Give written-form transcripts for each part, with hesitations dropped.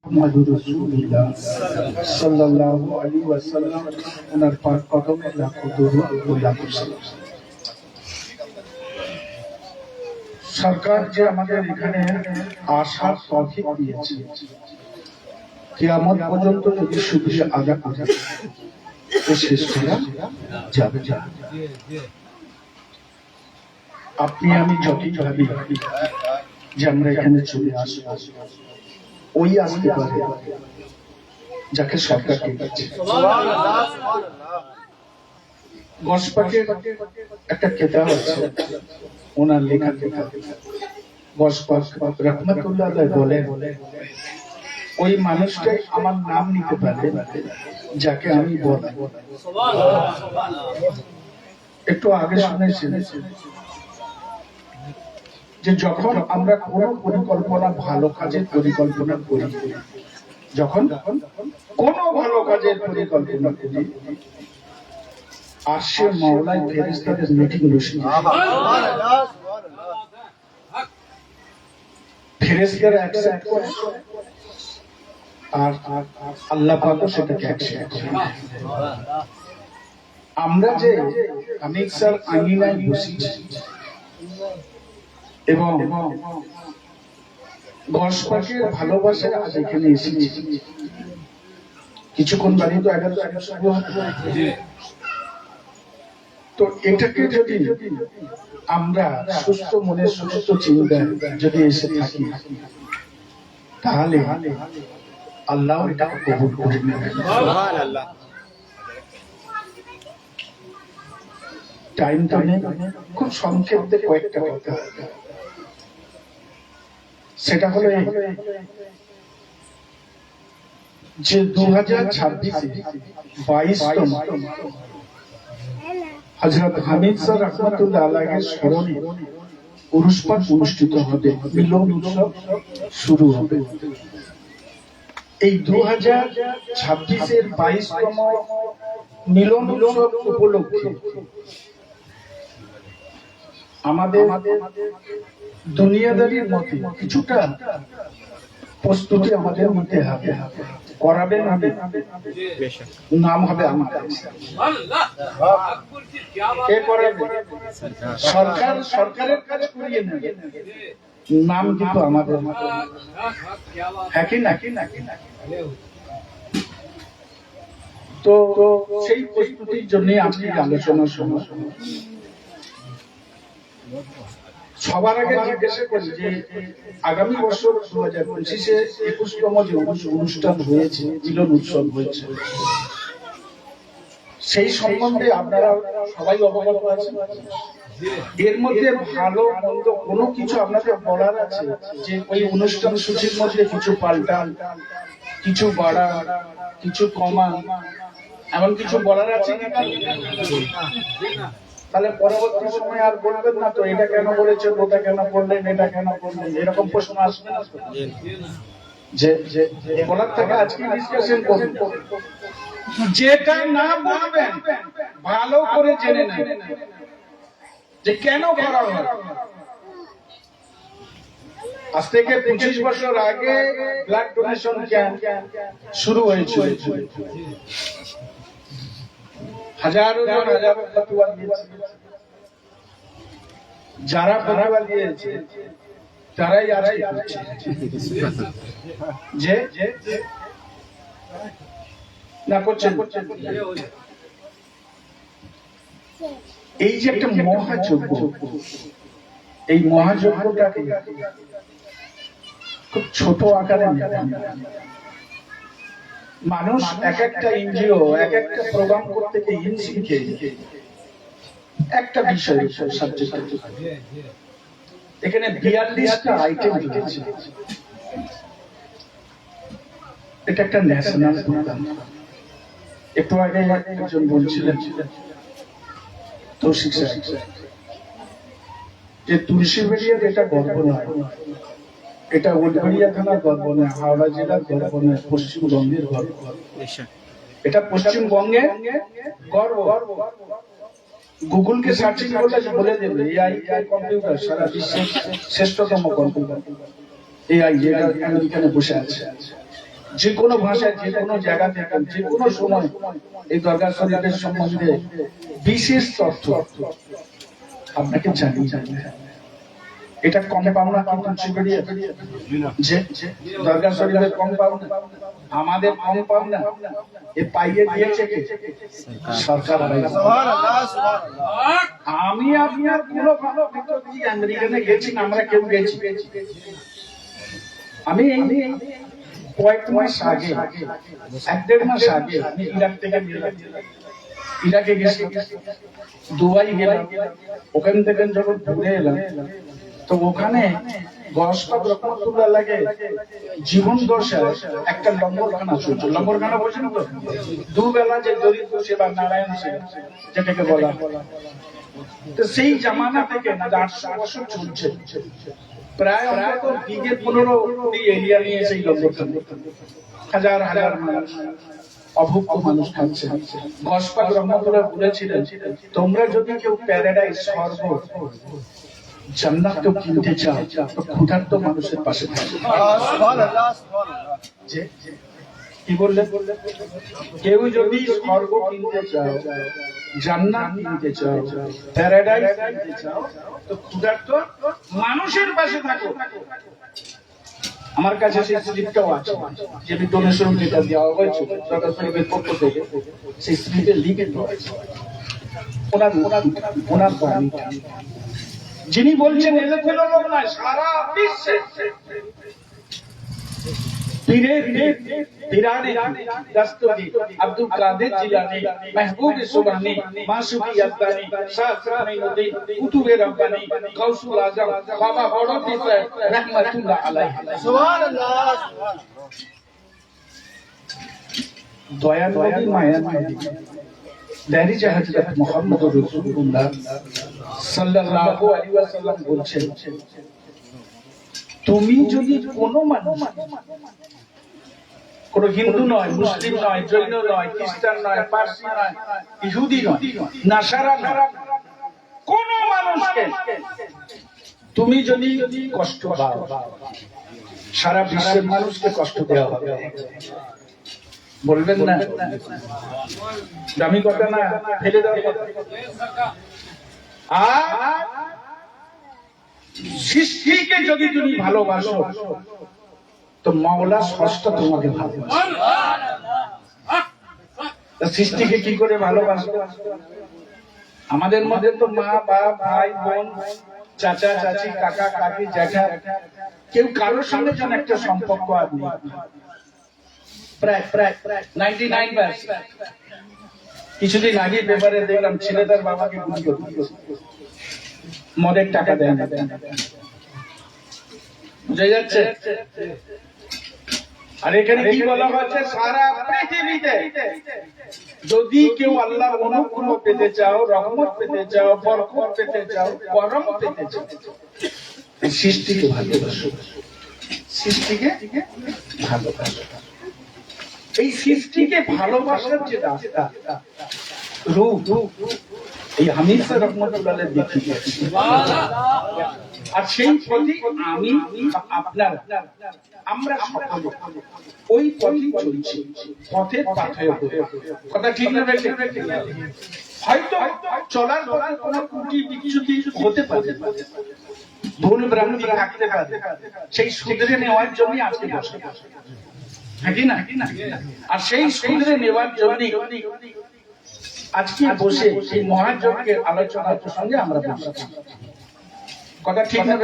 মুহাম্মাদুর রাসূলুল্লাহ সাল্লাল্লাহু আলাইহি ওয়াসাল্লাম ওনার পাক কদমে লাখো দরুদ ও লাখো সালাম। সরকার যে আমাদের এখানে আসার তৌফিক দিয়েছে, কিয়ামত পর্যন্ত যদি শুকরিয়া আদা করা তো শেষ করা যাবে না। আপনি আমি যতই ভাবি যে আমরা এখানে চলে আসবো, ওই আসতে পারে যাকে সরকার ডেকেছে। গসপাকের একটা কেতাব আছে, ওনার লেখা কেতাব। গসপাক রহমতুল্লাহ বলেন, ওই মানুষটাই আমার নাম নিতে পারে যাকে আমি বলাই। একটু আগে শুনেছিলেন যে যখন আমরা কোনো পরিকল্পনা, ভালো কাজের পরিকল্পনা করি, যখন কোনো ভালো কাজের পরিকল্পনা করি, আরশে মাওলায় ফেরেশতাদের মিটিং বসে, ফেরেশতারা অ্যাকসেপ্ট করে আর আল্লাহ পাকও সেটাকে অ্যাকসেপ্ট করে। আমরা যে আমিরসার আঙিনায় বসেছি এবং গসপাকের ভালোবাসায় আজ এখানে এসেছি, কিছুক্ষণ বাড়ি তো 11 শুরু হবে। তো এটাকে যদি আমরা সুস্থ মনে, সুস্থ চিন্তায় যদি এসে থাকি, তাহলে আল্লাহ এটাকে কবুল করে নেবেন। টাইম তো নেই, খুব সংক্ষেপে কয়েকটা কথা। সেটা হলো যে 2026-এ 22তম হযরত হামিদ স্যার রহমাতুল্লাহ আলাইহির স্মরণে উরুস পাক অনুষ্ঠিত হবে, মিলন উৎসব শুরু হবে। এই 2026-এর 22তম মিলন উৎসব উপলক্ষে আমাদের দুনিয়াদারির মতে কিছুটা প্রস্তুতি আমাদের নিতে হবে। করাবেন নাম হবে আমাদের, কে করাবে? সরকার, সরকারের কাজ করিয়ে নেবে, নাম কিন্তু আমাদের। হ্যাঁ কি না? তো সেই প্রস্তুতির জন্য আপনি আলোচনা সময় সবার আগে জিজ্ঞাসা করি যে আগামী বছর 2025-এ 21তম যে অনুষ্ঠান হয়েছে, মিলন উৎসব হয়েছে, সেই সম্বন্ধে আপনারা সবাই অবগত আছেন। এর মধ্যে ভালো মন্দ কোনো কিছু আপনাদের বলার আছে যে ওই অনুষ্ঠান সূচির মধ্যে কিছু পাল্টা, কিছু বাড়া, কিছু কমা, এমন কিছু বলার আছে কি? তাহলে পরবর্তী সময় আর বলবেন না তো এটা কেন বলেছেন, ওটা কেন বললেন, এটা কেন বললেন, এরকম প্রশ্ন আসবে না। যে বলার থেকে আজকে ডিসকাশন করুন, যেটা না বলবেন ভালো করে জেনে নেন যে কেন করা হয়। আজ থেকে 25 বছর আগে ব্লাড ডোনেশন ক্যাম্প শুরু হয়েছিল। হাজারো ফতোয়া দিয়েছে, যারা ফতোয়া দিয়েছে তারাই আজকে করছে। যে না করছেন, এই যে একটা মহাযজ্ঞ, এই মহাযজ্ঞটাকে খুব ছোট আকারে নেবেন। মানুষ এক একটা এনজিও, এক একটা প্রোগ্রাম করতে গিয়ে শিখে একটা বিষয় সাবজেক্ট। এখানে 42টা আইটেম রয়েছে। এটা একটা ন্যাশনাল প্রোগ্রাম। একটু আগে একজন বলছিলেন তৌসিফ স্যার যে তুলসীবেড়িয়ার এটা গর্ব নয়, এটা উলবেড়িয়া থানার গর্ব নয়, হাওড়া জেলার গর্ব নয়, পশ্চিমবঙ্গের গর্ব। এটা পশ্চিমবঙ্গের গর্ব। গুগলকে সার্চিং করলে বলে দেবে এআই কম্পিউটার সারা বিশ্বের শ্রেষ্ঠতম কম্পিউটার। এআই যেটা আমেরিকানে বসে আছে, যে কোনো ভাষায় যে কোনো জায়গা থেকে যে কোনো সময় এই দরগা শরীফের সম্বন্ধে বিশেষ তথ্য আপনাকে জানিয়ে এটা কম পাওনা যে দরগা শরীফের কম পাওনা, আমাদের কম পাওনা, এ পাইয়ে দিয়েছে কে? সরকার। আমি আপনার কোনো ভালো আমেরিকানে গেছি না, আমরা কেউ গেছি। আমি কয়েক মাস আগে, 1-1.5 মাস আগে আমি ইরাক থেকে ইরাকে গেছি, দুবাই গেলাম। ওখান থেকে যখন ঘুরে এলাম তো ওখানে লাগে জীবন দশায় একটা লঙ্গরখানা চলছে। লঙ্গরখানা বলছেন তো, দুবেলা যে দরিদ্র সেবা, নারায়ণ সেবা যেটাকে বলা। তো সেই জামানা থেকে 800 বছর চলছে, প্রায় অন্তত বিঘে 15-20 এরিয়া নিয়ে সেই লঙ্গরখানা, হাজার হাজার মানুষ, অভুক্ত মানুষ খাচ্ছে। গসপাক রহমতুল্লাহ বলেছিলেন, তোমরা যদি কেউ প্যারাডাইস, স্বর্গ, জান্নাত কেউ কিনতে চাও তো ক্ষুধার্ত মানুষের পাশে থাকো। কি বললেন? কেউ যদি স্বর্গ কিনতে চাও, জান্নাত কিনতে চাও, প্যারাডাইস কিনতে চাও তো ক্ষুধার্ত মানুষের পাশে থাকো। আমার কাছে সেই স্লিপটাও আছে, যে ডোনেশন যেটা দেওয়া হয়েছে সরকার শরীফের পক্ষ থেকে, সেই স্লিপে লিখে দেওয়া আছে ওনার বাণী। যিনি বলছেন এলোমেলো লোক নয়, সারা বিশ্বে আব্দুল কাদের জিলানী, মাহবুব সুবহানী, মাসুকি ইয়াজদানী, শাহ সাইনুদ্দিন, কুতুবে রব্বানী, গাউসুল আজম, বাবা বড়পীর সাহেব রাহমাতুল্লাহ আলাইহি। সুবহানাল্লাহ। দয়া নবী, মায়া নবী, দারিজা হযরত মুহাম্মদুর রাসূলুল্লাহ সাল্লাল্লাহু আলাইহি ওয়াসাল্লাম বলছেন, তুমি যদি কোনো মানুষ, কোন হিন্দু নয়, মুসলিম নয়, জৈন নয়, খ্রিস্টান নয়, পারসি নয়, ইহুদি নয়, নাসারা নয়, কোন মানুষকে তুমি যদি কষ্ট দাও, সারা বিশ্বের মানুষকে কষ্ট দেওয়া হবে। বলবেন না দামি কথা না, ফেলে দেওয়ার কথা। আর সৃষ্টিকে যদি তুমি ভালোবাসো তো মাওলা ষষ্ঠ তোমাকে ভালোবাসে। সৃষ্টিকে কি করে ভালোবাসো? আমাদের মধ্যে তো মা, বাপ, ভাই, বোন, চাচা, চাচি, কাকা, কাকি, জ্যাঠা, কেউ কারোর সঙ্গে যেন একটা সম্পর্ক আর নেই। প্রায় 99%। কিছুদিন আগে পেপারে দেখলাম ছেলে তার বাবাকে গুলি করে মদের টাকা দেয় না। বুঝা যাচ্ছে? আর এখানে কি বলা হচ্ছে, সারা পৃথিবীতে যদি কেউ আল্লাহর অনুগ্রহ পেতে চাও, রহমত পেতে চাও, বরকত পেতে চাও, করম পেতে চাও, সৃষ্টিকে ভালোবাসো। সৃষ্টিকে ভালোবাসো। এই সৃষ্টিকে ভালোবাসার যে রাস্তা, রূপ, এই হামিদ রহমতুল্লাহ দেখিয়ে গেছে। আর সেই পথে আমি, আপনার, আমরা সকলে ওই পথে চলছি, পথের পাথে। কথা ঠিক না? হয়তো চলার পথে কোনো ত্রুটি বিচ্যুতি হতে পারে, ভুল ভ্রান্তি থাকতে পারে, সেই শুধরে নেওয়ার জন্য আজকে বসে। হ্যাঁ কি না? আর সেই শুধরে নেওয়ার জন্য আজকে বসে সেই মহাযজ্ঞের আলোচনার প্রসঙ্গে আমরা বসেছি। কথা ঠিক না?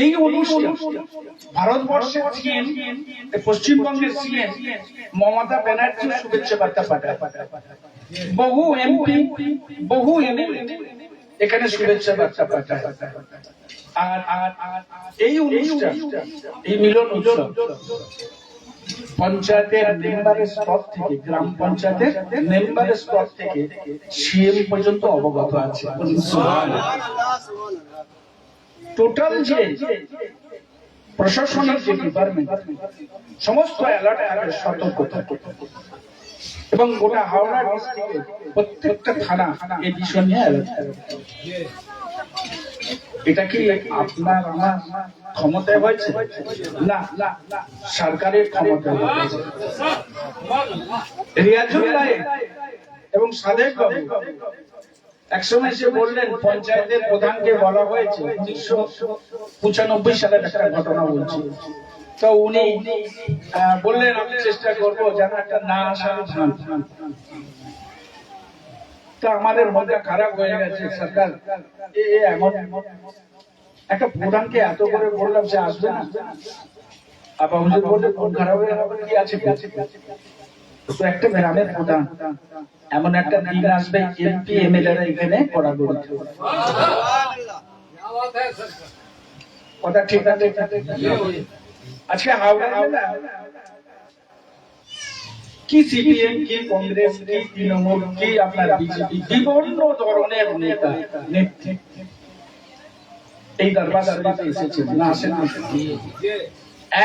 এই অনুষ্ঠান ভারতবর্ষের সিএম, পশ্চিমবঙ্গের সিএম মমতা ব্যানার্জি শুভেচ্ছা বার্তা পাঠায়। বহু এমপি, বহু এমএলএ এখানে শুভেচ্ছা বার্তা পাঠায়। আর এই অনুষ্ঠান, এই মিলন উৎসব পঞ্চায়েতের মেম্বারের স্তর থেকে, গ্রাম পঞ্চায়েতের মেম্বারের স্তর থেকে সিএম পর্যন্ত অবগত আছে। টোটাল যে প্রশাসনিক যে ডিপার্টমেন্ট, সমস্ত অ্যালার্ট থাকে, সতর্ক থাকে। এবং গোটা হাওড়া ডিস্ট্রিক্টের প্রত্যেকটা থানা এই বিষয় নিয়ে অ্যালার্ট থাকে। এটা কি আপনার আমার ক্ষমতায় হয়েছে? না, সরকারের ক্ষমতায় হয়েছে। রিয়াজুল্লাহ এবং সাদেক বাবু একসময় এসে বললেন, পঞ্চায়েতের প্রধানকে বলা হয়েছে 1995 সালের একটা ঘটনা বলছি, তো উনি বললেন আমি চেষ্টা করবো যেন একটা না আসার ধান। তো আমাদের মনটা খারাপ হয়ে গেছে, সরকার এমন একটা প্রধানকে এত করে বললাম সে আসবে না। আবার হুজুর বললে মন খারাপ হয়ে গেল, কি আছে তো একটা গ্রামের প্রধান এমন একটা দিন আসবে এমপি এমএলএ এখানে কড়াকড়ি কথা ঠিক আছে। আজকে হাওড়া কি সিপিএম কি কংগ্রেস কি তৃণমূল কি আপনার বিজেপি বিভিন্ন ধরনের নেতা নেত্রী এই দরবার দরবারে এসেছে, না আসেন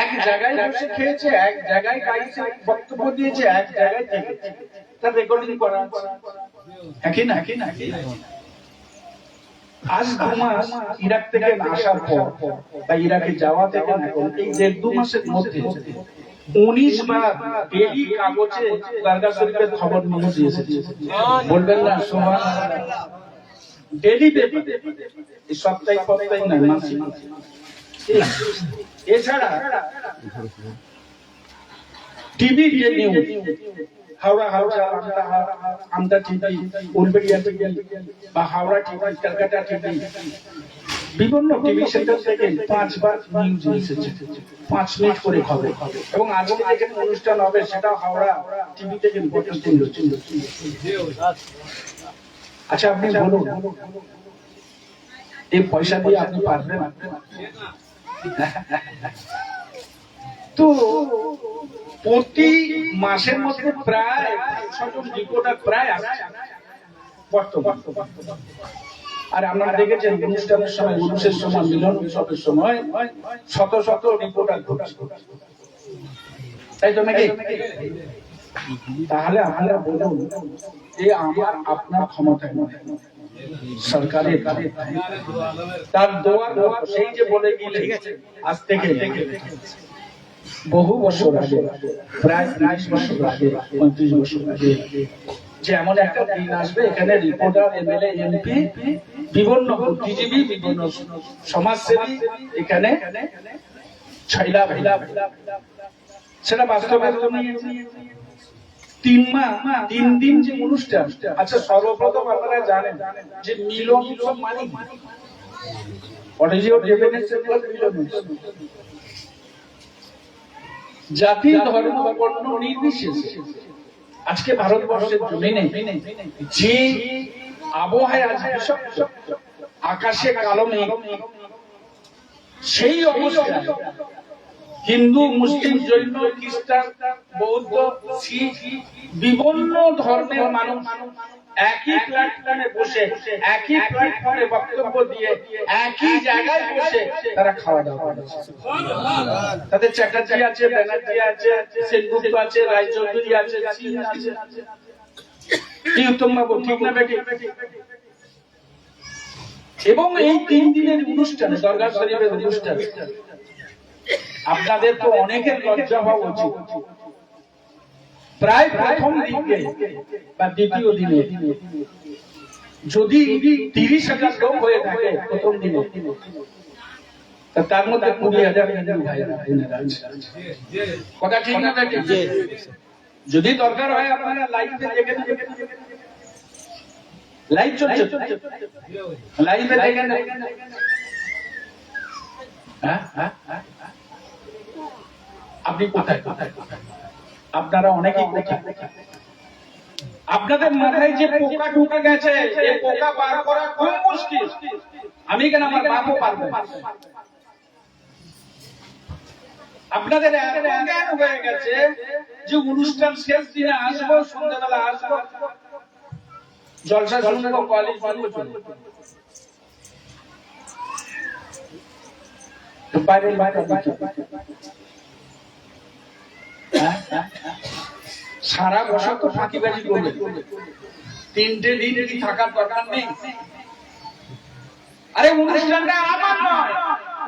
এক জায়গায় বসে খেয়েছে, এক জায়গায় গাইছে, বক্তব্য দিয়েছে, এক জায়গায় থেকেছে, তার রেকর্ডিং করা আছে। একই না আজ 2 মাস ইরাক থেকে আসার পর বা ইরাকে যাওয়া থেকে এই 1.5-2 মাসের মধ্যে 19 বার ডেইলি কাগজে দরগা শরীফের খবর নিউজ এসেছে। বলবেন না সুবহানাল্লাহ? ডেইলি পেপার, এই সপ্তাহে না মাসিক। এছাড়া টিভি যে news, Howrah Amta TV, Uluberia TV বা হাওড়া টিভি, কলকাতা টিভি, বিভিন্ন টিভি সেন্টার থেকে 5 বার নিউজ এসেছে, 5 মিনিট করে খবর। এবং আজকে যেখানে অনুষ্ঠান হবে সেটা হাওড়া টিভি থেকে রিপোর্টিং হচ্ছে। আচ্ছা আপনি বলুন, এই পয়সা দিয়ে আপনি পারবেন? তো প্রতি মাসের মধ্যে প্রায় 6 জন রিপোর্টার প্রায় আসছে বর্তমান। আর আপনারা দেখেছেন অনুষ্ঠানের সময়, উরুসের সময়, মিলন উৎসবের সময় শত শত রিপোর্টার ঘুরছে, তাই তো নাকি? তাহলে আপনারা বলুন, এই আমার আপনার ক্ষমতায় নয়, সরকারের তার দোয়ার সেই যে বলে গেলে আজ থেকে বহু বছর আগে, প্রায় 30 বছর আগে, 35 বছর আগে, যে এমন একটা দিন আসবে এখানে রিপোর্টার, এমএলএ, এমপি, বিভিন্ন বুদ্ধিজীবী, বিভিন্ন সমাজসেবী এখানে ছাইলা ভাইলা, সেটা বাস্তবায়িত নিয়েছে 3 দিন যে অনুষ্ঠান। আচ্ছা সর্বপ্রথম আপনারা জানেন যে মিলন উৎসব মানে what is your definition for মিলন উৎসব? জাতি ধর্ম বর্ণ নির্বিশেষে আজকে ভারতবর্ষের জমিনে যে আবহাওয়া আছে, আকাশে কালো মেঘ, সেই অবস্থায় হিন্দু, মুসলিম, জৈন, খ্রিস্টান, বৌদ্ধ, শিখ বিভিন্ন ধর্মের মানুষ একই প্ল্যাটফর্মে বসে, একই প্ল্যাটফর্মে বক্তব্য দিয়ে, একই জায়গায় বসে তারা খাওয়া দাওয়া করছে। তাদের চ্যাটার্জি আছে, ব্যানার্জি আছে, সেনগুপ্ত আছে, রায়চৌধুরী আছে, সিং আছে, কি উত্তম বাবু, ঠিক না বেটি? এবং এই 3 দিনের অনুষ্ঠানে, দরগা শরীফের অনুষ্ঠানে আপনাদের তো অনেকের লজ্জা হওয়া উচিত। প্রায় প্রথম দিকে বা দ্বিতীয় দিনে যদি 30,000 লোক হয়ে থাকে প্রথম দিনে, তার মধ্যে 20,000 হিন্দু ভাইরা আছে। কথা ঠিক না বেটি? যদি দরকার হয় আপনারা লাইভে দেখে নেবেন, লাইভ চলছে, লাইভে দেখে নেবেন। আপনি কোথায়? আপনারা অনেকেই কোথায়? আপনাদের মাথায় যে পোকা ঢুকে গেছে, এই পোকা বার করা খুব মুশকিল। আমি কেন, আমার বাপও পারবে না। আপনাদের এত জ্ঞান হয়ে গেছে যে অনুষ্ঠান শেষ দিনে আসবো, সন্ধ্যাবেলা আসবো, জলসা শুনবো, কলেজ শুনবো, চলবো। বাইরে সারা বছর তো ফাঁকিবাজি করবে, 3টে দিন কি থাকার দরকার নেই? আরে অনুষ্ঠানটা আমার নয়,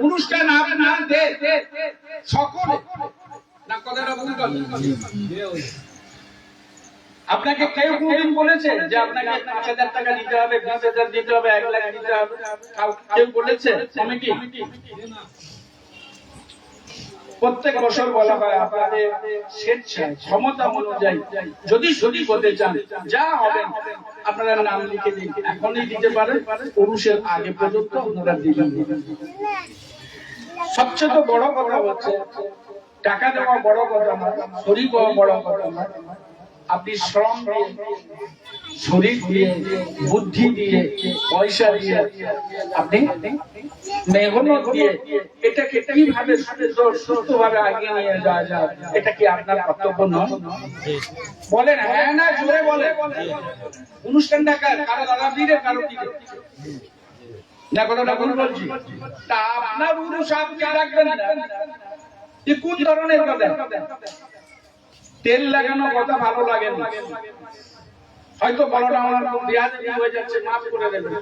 অনুষ্ঠান আপনাদের সকলে। না কথাটা ভুল করলেন? আপনাকে কেউ কোনদিন বলেছে যে আপনাকে ৫,০০০ টাকা দিতে হবে, ২০,০০০ দিতে হবে, ১ লাখ দিতে হবে? কেউ বলেছে? কমিটি প্রত্যেক বছর বলা হয় আপনাদের স্বেচ্ছায় ক্ষমতা অনুযায়ী যদি শরীর হতে চান যা হবেন আপনারা নাম লিখে দিন, এখনই দিতে পারেন, পুরুষের আগে পর্যন্ত আপনারা দিবেন। সবচেয়ে বড় কথা হচ্ছে টাকা দেওয়া বড় কথা নয়, শরীর হওয়া বড় কথা নয়। আপনি শ্রম দিয়ে, শরীর দিয়ে, বুদ্ধি দিয়ে, পয়সা দিয়ে, আপনি মেহনত দিয়ে এটাকে কিভাবে সুস্থভাবে আগিয়ে নিয়ে যাওয়া যায়, এটা কি আপনার কর্তব্য নয়? বলেন হ্যাঁ না জোরে বলেন। অনুষ্ঠানটা কারো দাদাগিরে, কারো কি না, কথাটা ভুল বলছি? তা আপনার পুরুষ আপনি রাখবেন না, কোন ধরনের কথা? তেল লাগানো কথা ভালো লাগে না, হয়তো বড়টা আমার হয়ে যাচ্ছে, মাফ করে দেবেন।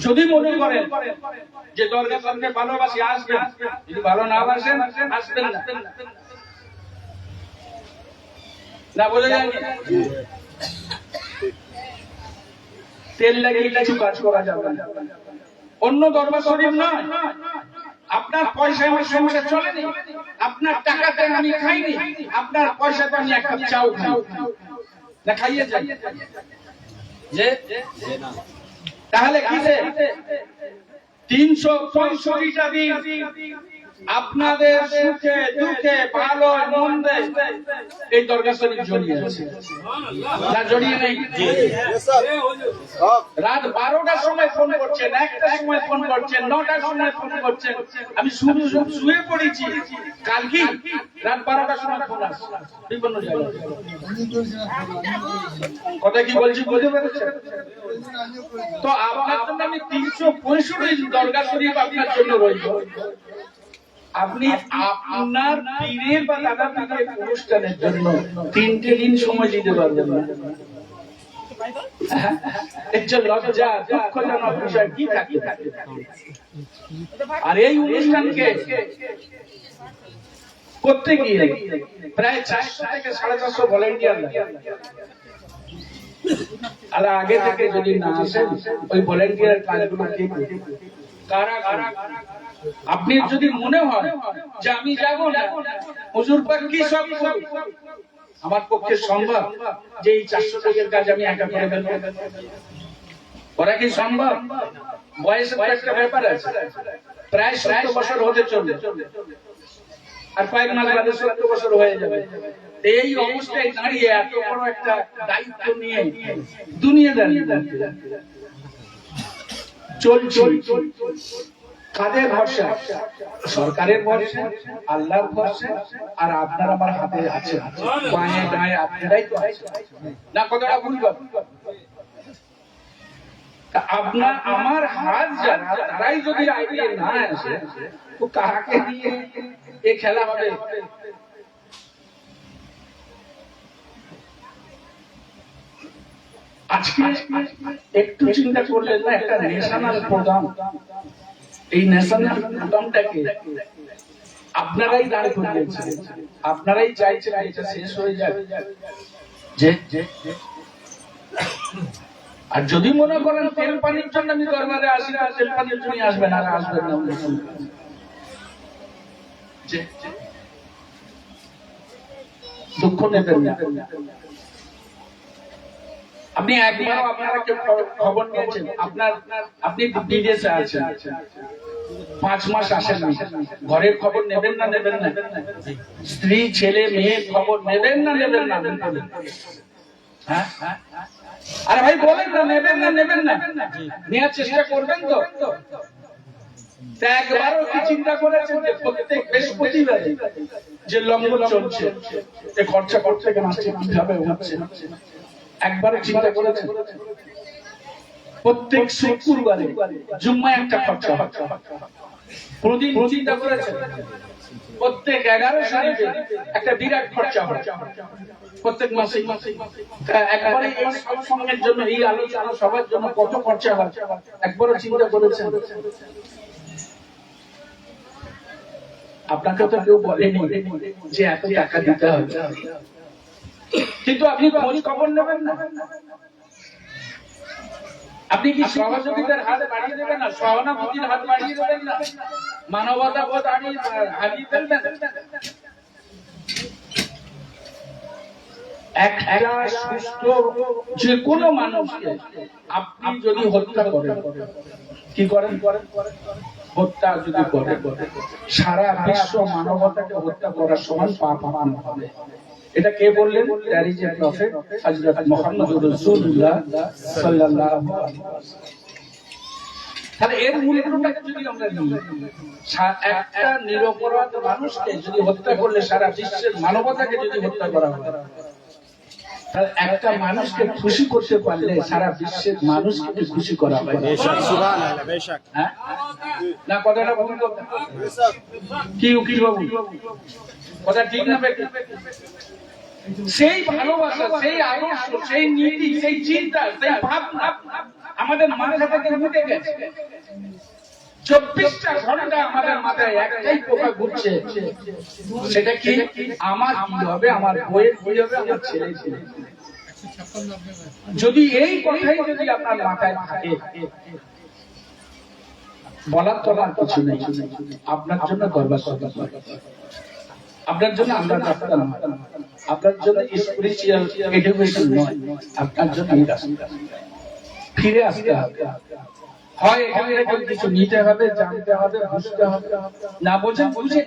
যদি মনে করেন যে দরকার সামনে ভালোবাসি আসবেন, যদি ভালো না বাসেন আসবেন না, না বোঝা যায়? তেল লাগিয়ে কিছু কাজ করা যাবে না। অন্য দরবার শরীফ নয়, আপনার পয়সায় আমার সংসার চলেনি, আপনার টাকাতে আমি খাইনি, আপনার পয়সাতে আমি এক কাপ চাও খাই না, খাইয়ে যাই যে তাহলে কি ৩৬৫টা দিন আপনাদের সুখে দুঃখে ভালো মন্দে এই দরগা শরীফ জড়িয়ে আছে না, জড়িয়ে নেই? রাত ১২টার সময় ফোন করছেন, ১টার সময় ফোন করছেন, ৯টার সময় ফোন করছেন, আমি শুয়ে পড়েছি, কাল কি রাত ১২টার সময় ফোন আসছে বিভিন্ন জায়গায়। কথা কি বলছি বুঝতে পেরেছেন? তো আপনার জন্য আমি ৩৬৫ দরগা শরীফ আপনার জন্য রইল। আপনি আপনার পীরের বা দাদা পীরের অনুষ্ঠানের জন্য ৩টে দিন সময় দিতে পারবেন না। লজ্জা দুঃখজনক বিষয় কি থাকে? আর এই অনুষ্ঠানকে করতে গিয়ে প্রায় ৪০০ থেকে ৪৫০ ভলেন্টিয়ার লাগে। আর আগে থেকে যদি না আসেন ওই ভলেন্টিয়ার কাজগুলো কে করবে? কারা? আপনি যদি মনে হয় যে আমি যাব না, হুজুর পাক কি সব আমার পক্ষে সম্ভব যে এই ৪০০ লোকের কাজ আমি একা করে ফেলবো? ওরা কি সম্ভব? বয়সের একটা ব্যাপার আছে, প্রায় ৭০ বছর হতে চলবে, আর কয়েক মাস বাদে ৭০ বছর হয়ে যাবে। এই অবস্থায় দাঁড়িয়ে এত বড় একটা দায়িত্ব নিয়ে দুনিয়াদারি চলছে কাদের ভরসা? সরকারের ভরসা, আল্লাহর ভরসা, আর আপনার আমার হাতে আছে, বাঁয়ে ডাঁয়ে আপনারাই তো আছে না? কথাটা ভুল কথা? আপনার আমার হাত যারা, তারাই যদি আইডিয়া না আসে তো কাকে দিয়ে এ খেলা হবে? আজকে একটু চিন্তা করলেন না, একটা ন্যাশনাল প্রোগ্রাম, এই ন্যাশনাল প্রোগ্রামটাকে আপনারাই দাঁড় করিয়েছেন, আপনারাই চাইছেন এটা শেষ হয়ে যাবে। আর যদি মনে করেন তেল পানির জন্য আমি দরবারে আসি না, তেল পানির জন্য আসবেন, আর আসবেন না, দুঃখ নেবেন না। আপনি একবার আপনারা কেউ খবর নিয়েছেন আপনি বিদেশে আছেন, 5 মাস আসেন না, ঘরের খবর নেবেন না? নেবেন না? স্ত্রী ছেলে মেয়ের খবর নেবেন না? নেবেন না? হ্যাঁ, আরে ভাই বলেন না, নেবেন না? নেবেন না? নেওয়ার চেষ্টা করবেন তো? একবারও কি চিন্তা করেছেন যে প্রত্যেক বৃহস্পতিবারে যে লঙ্গর চলছে, যে খরচা করছে কেন, আসছে কিভাবে হচ্ছে, একবার চিন্তা করেছেন? প্রত্যেক শুক্রবারে জুম্মায় একটা খরচা হচ্ছে, কোনদিন চিন্তা করেছেন? প্রত্যেক 11 শরীফে একটা বিরাট খরচা হচ্ছে। প্রত্যেক মাসে একবারে এই সৎসঙ্গের জন্য, এই আলোচনা সবার জন্য কত খরচা হয় একবারও চিন্তা করেছেন? আপনাকে তো কেউ বলেনি যে এত টাকা দিতে হবে, কিন্তু আপনি খোঁজ খবর নেবেন না? আপনি কি সহযোগিতার হাত বাড়িয়ে দেবেন না? সহানুভূতির হাত বাড়িয়ে দেবেন না? মানবতা বোধ হারিয়ে ফেলবেন? একটা সুস্থ যে কোনো মানুষকে আপনি যদি হত্যা করেন, কি করেন? হত্যা যদি করেন, সারা বিশ্ব মানবতাকে হত্যা করার সমান পাপ হবে। এটা কে বললেন? দ্যাট ইজ এ প্রফেট হযরত মুহাম্মদুর রাসূলুল্লাহ সাল্লাল্লাহু আলাইহি ওয়াসাল্লাম। তাহলে এর মূল্যটাকে যদি আমরা নিই, একটা নিরপরাধ মানুষকে যদি হত্যা করলে সারা বিশ্বের মানবতাকে যদি হত্যা করা হয়, তাহলে একটা মানুষকে খুশি করতে পারলে সারা বিশ্বের মানুষকে খুশি করা হয়। হ্যাঁ না? কথাটা বলুন কি উকিল বাবু, কথা ঠিক না? সেই ভালোবাসা, সেই আদর্শ, সেই নীতি, সেই চিন্তা, সেই ভাবনা আমাদের মাথা থেকে উঠে গেছে। 24টা ঘন্টা আমাদের মাথায় একটাই পোকা ঘুরছে, সেটা কি? আমার কি হবে, আমার বইয়ের কি হবে, আমার ছেলে ছেলে। যদি এই কথাই যদি আপনার মাথায় থাকে, বলার তো আর কিছু নেই। আপনার জন্য গর্ব করতে পারে, আপনার জন্য আমরা ডাক্তার নয়, আপনার জন্য স্পিরিচুয়াল এডুকেশন নয়, আপনার জন্য এই রাস্তা ফিরে আসতে হবে। হয় এখানে কিছু নিতে হবে, জানতে হবে, বুঝতে হবে, না বোঝেন বুঝে।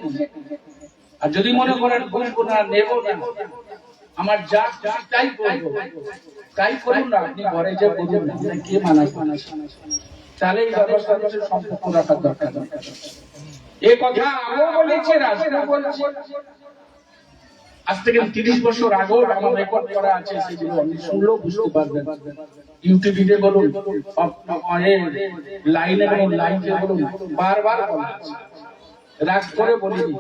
আর যদি মনে করেন বুঝবো না, নেব না, আমার যা তাই করবো, তাই করুন না, আপনি ঘরে যে বলুন না, কে মানা? তাহলে এই ব্যবস্থা সম্পর্ক রাখার দরকার। এ কথা আগেও বলেছে, রাষ্ট্র বলছে। আজ থেকে 30 বছর আগেও আমার রেকর্ড করা আছে, সেগুলো আপনি শুনলেও বুঝতে পারবেন। ইউটিউবে বলুন, লাইনে বলুন, লাইভে বলুন, বারবার বলা আছে, রাগ করে বলিনি।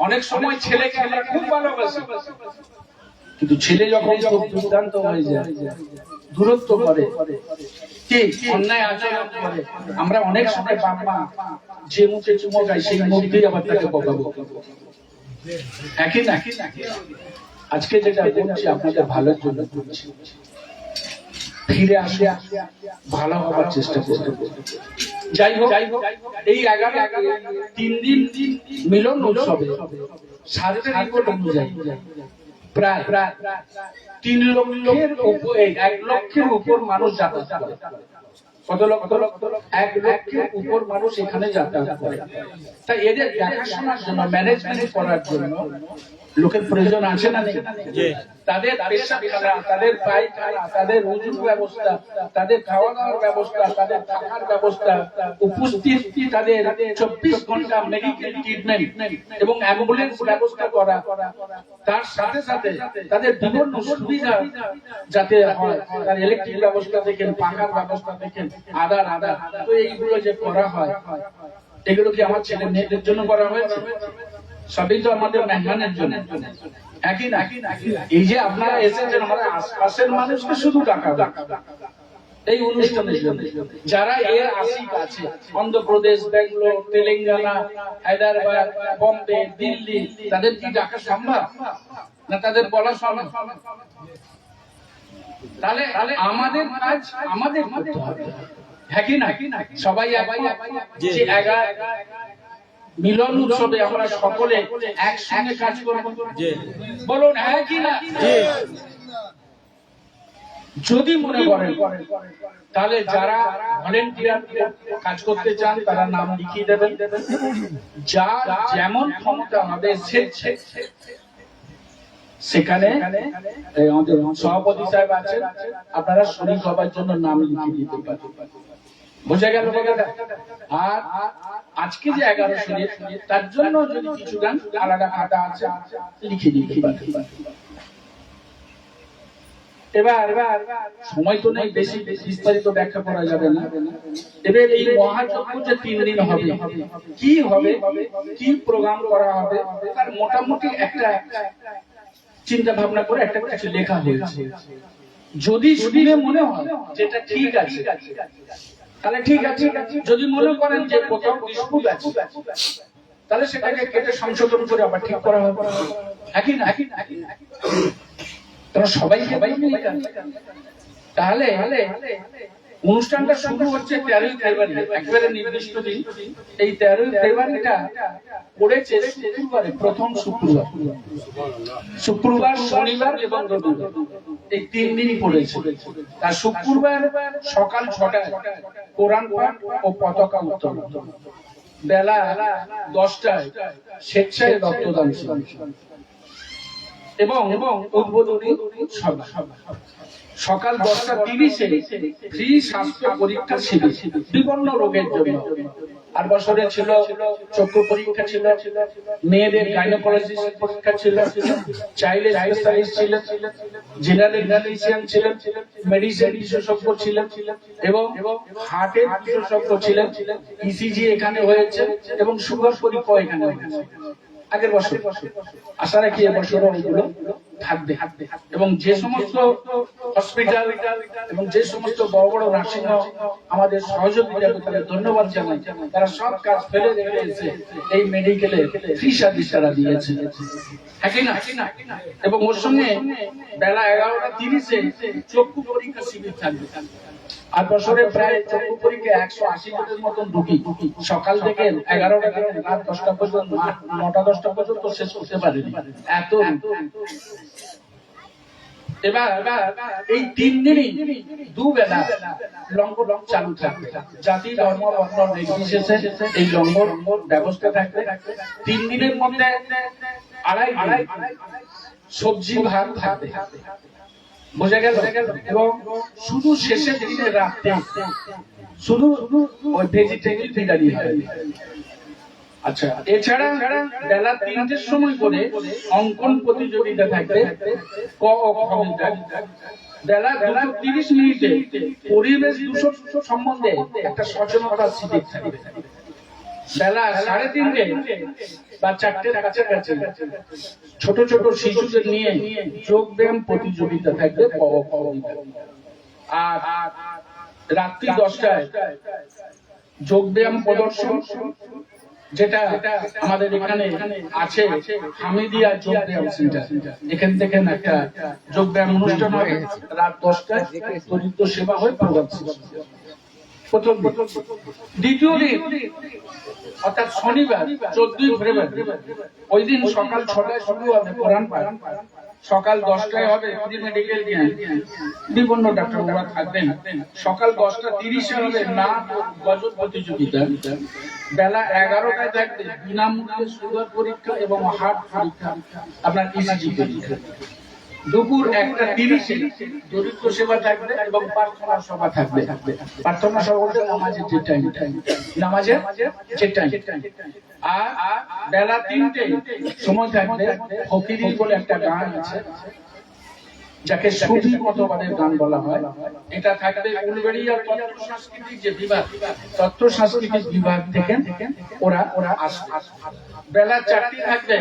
অনেক সময় ছেলেকে আমরা খুব ভালোবাসি, কিন্তু ছেলে যখন খুব দুর্দান্ত হয়ে যায়, দূরত্ব করে, কি অন্যায় আচরণ করে, আমরা অনেক সময় বাবা যে মুখে চুমো খাই, সেই মুখ দিয়ে আবার তাকে বকাবো। একই না? আজকে যেটা বলছি আপনাদের ভালোর জন্য বলছি, ফিরে আসে ভালো হওয়ার চেষ্টা করতে। যাই হোক, এই 3 দিন মিলন উৎসবে সাথে রিপোর্ট অনুযায়ী প্রায় 3 লক্ষের উপর, 1 লক্ষের উপর মানুষ যাতায়াত করে। কত লক্ষ? 1 লক্ষের উপর মানুষ এখানে যাতায়াত করে। তাই এদের দেখাশোনার জন্য, ম্যানেজমেন্ট করার জন্য লোকের প্রয়োজন আছে না নেই? তাদের পেশাখানা, তাদের পায়খানা, তাদের ওষুধ ব্যবস্থা, তাদের খাওয়া দাওয়ার ব্যবস্থা, তাদের থাকার ব্যবস্থা, উপস্থিত তাদের 24 ঘন্টা মেডিকেল ট্রিটমেন্ট এবং অ্যাম্বুলেন্স ব্যবস্থা করা, তার সাথে সাথে তাদের বিভিন্ন সুবিধা যাতে হয়, তার ইলেকট্রিক ব্যবস্থা দেখেন, পাখার ব্যবস্থা দেখেন, আদার। তো এইগুলো যে করা হয়, এগুলো কি আমার ছেলে মেয়েদের জন্য করা হয়েছে? সবই তো আমাদের মেহমানের জন্য। একই না? এই যে আপনারা এসেছেন, আমাদের আশপাশের মানুষকে শুধু টাকা এই অনুষ্ঠানের জন্য। যারা এর আশিক আছে, অন্ধ্রপ্রদেশ, বেঙ্গলোর, তেলেঙ্গানা, হায়দ্রাবাদ, বম্বে, দিল্লি, তাদের কি ডাকা সম্ভব না? তাদের বলা সম্ভব? তাহলে আমাদের কাজ আমাদের করতে হবে। হ্যাঁ কি না? সবাই যে 11 মিলন উৎসবে আমরা সকলে একসঙ্গে কাজ করব, বলুন হ্যাঁ কি না? যদি মনে করেন, তাহলে যারা ভলেন্টিয়ার কাজ করতে চান তারা নাম লিখিয়ে দেবেন। যা যেমন ক্ষমতা হবে সেখানে আমাদের সভাপতি সাহেব আছেন, আপনারা শরীর হবার জন্য নাম লিখিয়ে দিতে পারেন। বোঝা গেল? আর আজকে যে 11 শরীর, তার জন্য যদি কিছু গান আলাদা খাতা আছে, লিখে দিতে পারেন। এবার সময় তো নেই, বেশি বিস্তারিত ব্যাখ্যা করা যাবে না। এবার এই মহাযজ্ঞ যে 3 দিন হবে, কি হবে, কি প্রোগ্রাম করা হবে, তার মোটামুটি একটা চিন্তা ভাবনা করে একটা কিছু লেখা হয়েছে। যদি শুনে মনে হয় যেটা ঠিক আছে তাহলে ঠিক আছে, যদি মনে করেন যে কোথাও ডিসপুট আছে তাহলে সেটাকে কেটে সংশোধন করে আবার ঠিক করা হবে। একই না, তোমরা সবাই তাহলে অনুষ্ঠানটা শুরু হচ্ছে 13ই ফেব্রুয়ারি, একেবারে নির্দিষ্ট দিন। এই 13ই ফেব্রুয়ারিটা পড়েছে শুক্রবারে, প্রথম শুক্রবার, শনিবার এবং রবিবার, এই 3 দিনই পড়েছে। আর শুক্রবার সকাল 6টায় কোরআন পাঠ ও পতাকা উত্তোলন, বেলা 10টায় স্বেচ্ছায় রক্তদান এবং উদ্বোধনী সভা, সকাল 10:30-এ ফ্রি স্বাস্থ্য পরীক্ষা শিবির বিভিন্ন রোগের জন্য। আর বছরে ছিল চক্ষু পরীক্ষা, ছিল মেয়েদের গাইনোকোলজিস্ট পরীক্ষা, ছিল চাইল্ড স্পেশালিস্ট, ছিল জেনারেল ফিজিশিয়ান, ছিল মেডিসিন বিশেষজ্ঞ, ছিল এবং হার্টের বিশেষজ্ঞ ছিলেন। ইসিজি এখানে হয়েছে এবং সুগার পরীক্ষা এখানে হয়েছে আগের বছর। আশা রাখি এবছরও এগুলো থাকবে। এবং যে সমস্ত হসপিটাল এবং যে সমস্ত বড় বড় নার্সিং হোম আমাদের সহযোগিতা তাদের ধন্যবাদ জানাই, তারা সব কাজ ফেলে রেখে এসে এই মেডিকেলে ফ্রি সার্ভিস তারা দিয়েছে। এবং ওর সঙ্গে বেলা 11:30-এ চক্ষু পরীক্ষা শিবির থাকবে। আর বছরে প্রায় চক্ষু পরীক্ষা 180 জনের মতন রোগী সকাল থেকে 11টা থেকে রাত 10টা পর্যন্ত, 9টা-10টা পর্যন্ত শেষ করতে পারেনি এত। এবার এই 3 দিনই দুবেলা লঙ্গর চালু থাকবে, জাতি ধর্ম বর্ণ নির্বিশেষে এই লঙ্গর ব্যবস্থা থাকবে। 3 দিনের মধ্যে আড়াই সবজি ভাত থাকবে, বোঝা গেল। এবং শুধু শেষের দিনে রাতে শুধু ওই ভেজিটেবল বিরিয়ানি হবে। আচ্ছা, এছাড়া বেলা 3টের সময় করে অঙ্কন প্রতিযোগিতা থাকবে, ক ও খ বিভাগ। বেলা 2:30 পরিবেশ দূষণ সম্বন্ধে একটা সচেতনতা শিবির থাকবে। বেলা 3:30 বা 4টের কাছাকাছি ছোট ছোট শিশুদের নিয়ে যোগ ব্যায়াম প্রতিযোগিতা থাকবে, ক ও খ বিভাগ। আর রাত্রি 10টায় যোগ ব্যায়াম প্রদর্শন, যেটা আমাদের এখানে আছে হামিদিয়া যোগ ব্যায়াম সেন্টার, এখান থেকে একটা যোগ ব্যায়াম অনুষ্ঠান হয় রাত 10টায়, দরিদ্র সেবা হয় প্রোগ্রাম। প্রথম দ্বিতীয় দিন অর্থাৎ শনিবার 14ই ফেব্রুয়ারি, ওই দিন সকাল 6টায় শুরু হবে কোরআন পাঠ, সকাল 10টায় হবে ফ্রি মেডিকেল ক্যাম্প, বিভিন্ন ডাক্তাররা থাকবেন। সকাল 10:30-এ হবে নাচ গজল প্রতিযোগিতা। বেলা 11টায় থাকবে বিনামূল্যে সুগার পরীক্ষা এবং হার্ট পরীক্ষা, আপনার ইসিজি পরীক্ষা। দুপুর 1:30-এ দরিদ্র সেবা থাকবে এবং প্রার্থনা সভা থাকবে। প্রার্থনা সভা বলতে নামাজের যে টাইম, নামাজের যে টাইম। আর বেলা 3টে সময় থাকবে ফকিরি বলে একটা গান আছে, যাকে সুফি মতবাদের গান বলা হয়। এটা থাকবে উলবেড়িয়া তত্ত্ব সাংস্কৃতিক যে বিভাগ, তত্ত্ব সাংস্কৃতিক বিভাগ থেকে ওরা আসবে। বেলা 4টে থাকবে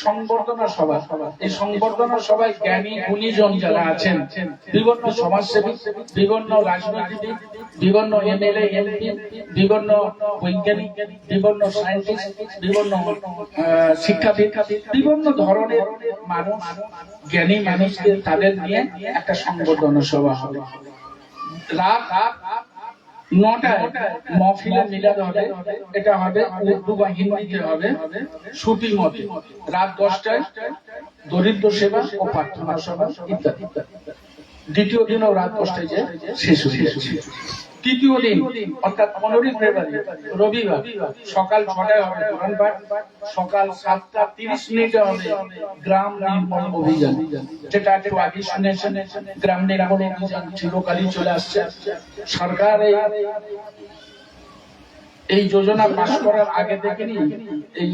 সংবর্ধনা সভা। এই সংবর্ধনা সভায় জ্ঞানী গুণীজন যারা আছেন, বিভিন্ন সমাজসেবী, বিভিন্ন রাজনীতিবিদ, বিভিন্ন এমএলএ এমপি, বিভিন্ন বৈজ্ঞানিক, বিভিন্ন সায়েন্টিস্ট, বিভিন্ন শিক্ষাবিদ, বিভিন্ন ধরনের মানুষ, জ্ঞানী মানুষকে তাদের নিয়ে একটা সংবর্ধনা সভা হবে। রাত 9টায় মহফিলে মিলাদ হবে, এটা হবে উর্দু বা হিন্দিতে হবে সুফি মতে। রাত 10টায় দরিদ্র সেবা ও প্রার্থনা সভা ইত্যাদি। দ্বিতীয় দিনও রাত 10টায় যে শেষ হয়েছে। তৃতীয় দিন অর্থাৎ 15ই ফেব্রুয়ারি রবিবার সকাল 6টায় হবে কোরআন পাঠ, সকাল 7:30 হবে গ্রাম নির্মল অভিযান, যেটা একটু আগে শুনেছেন। গ্রাম নির্মল অভিযান চিরকালই চলে আসছে। সরকার এই এই যোজনা পাশ করার আগে থেকেই এই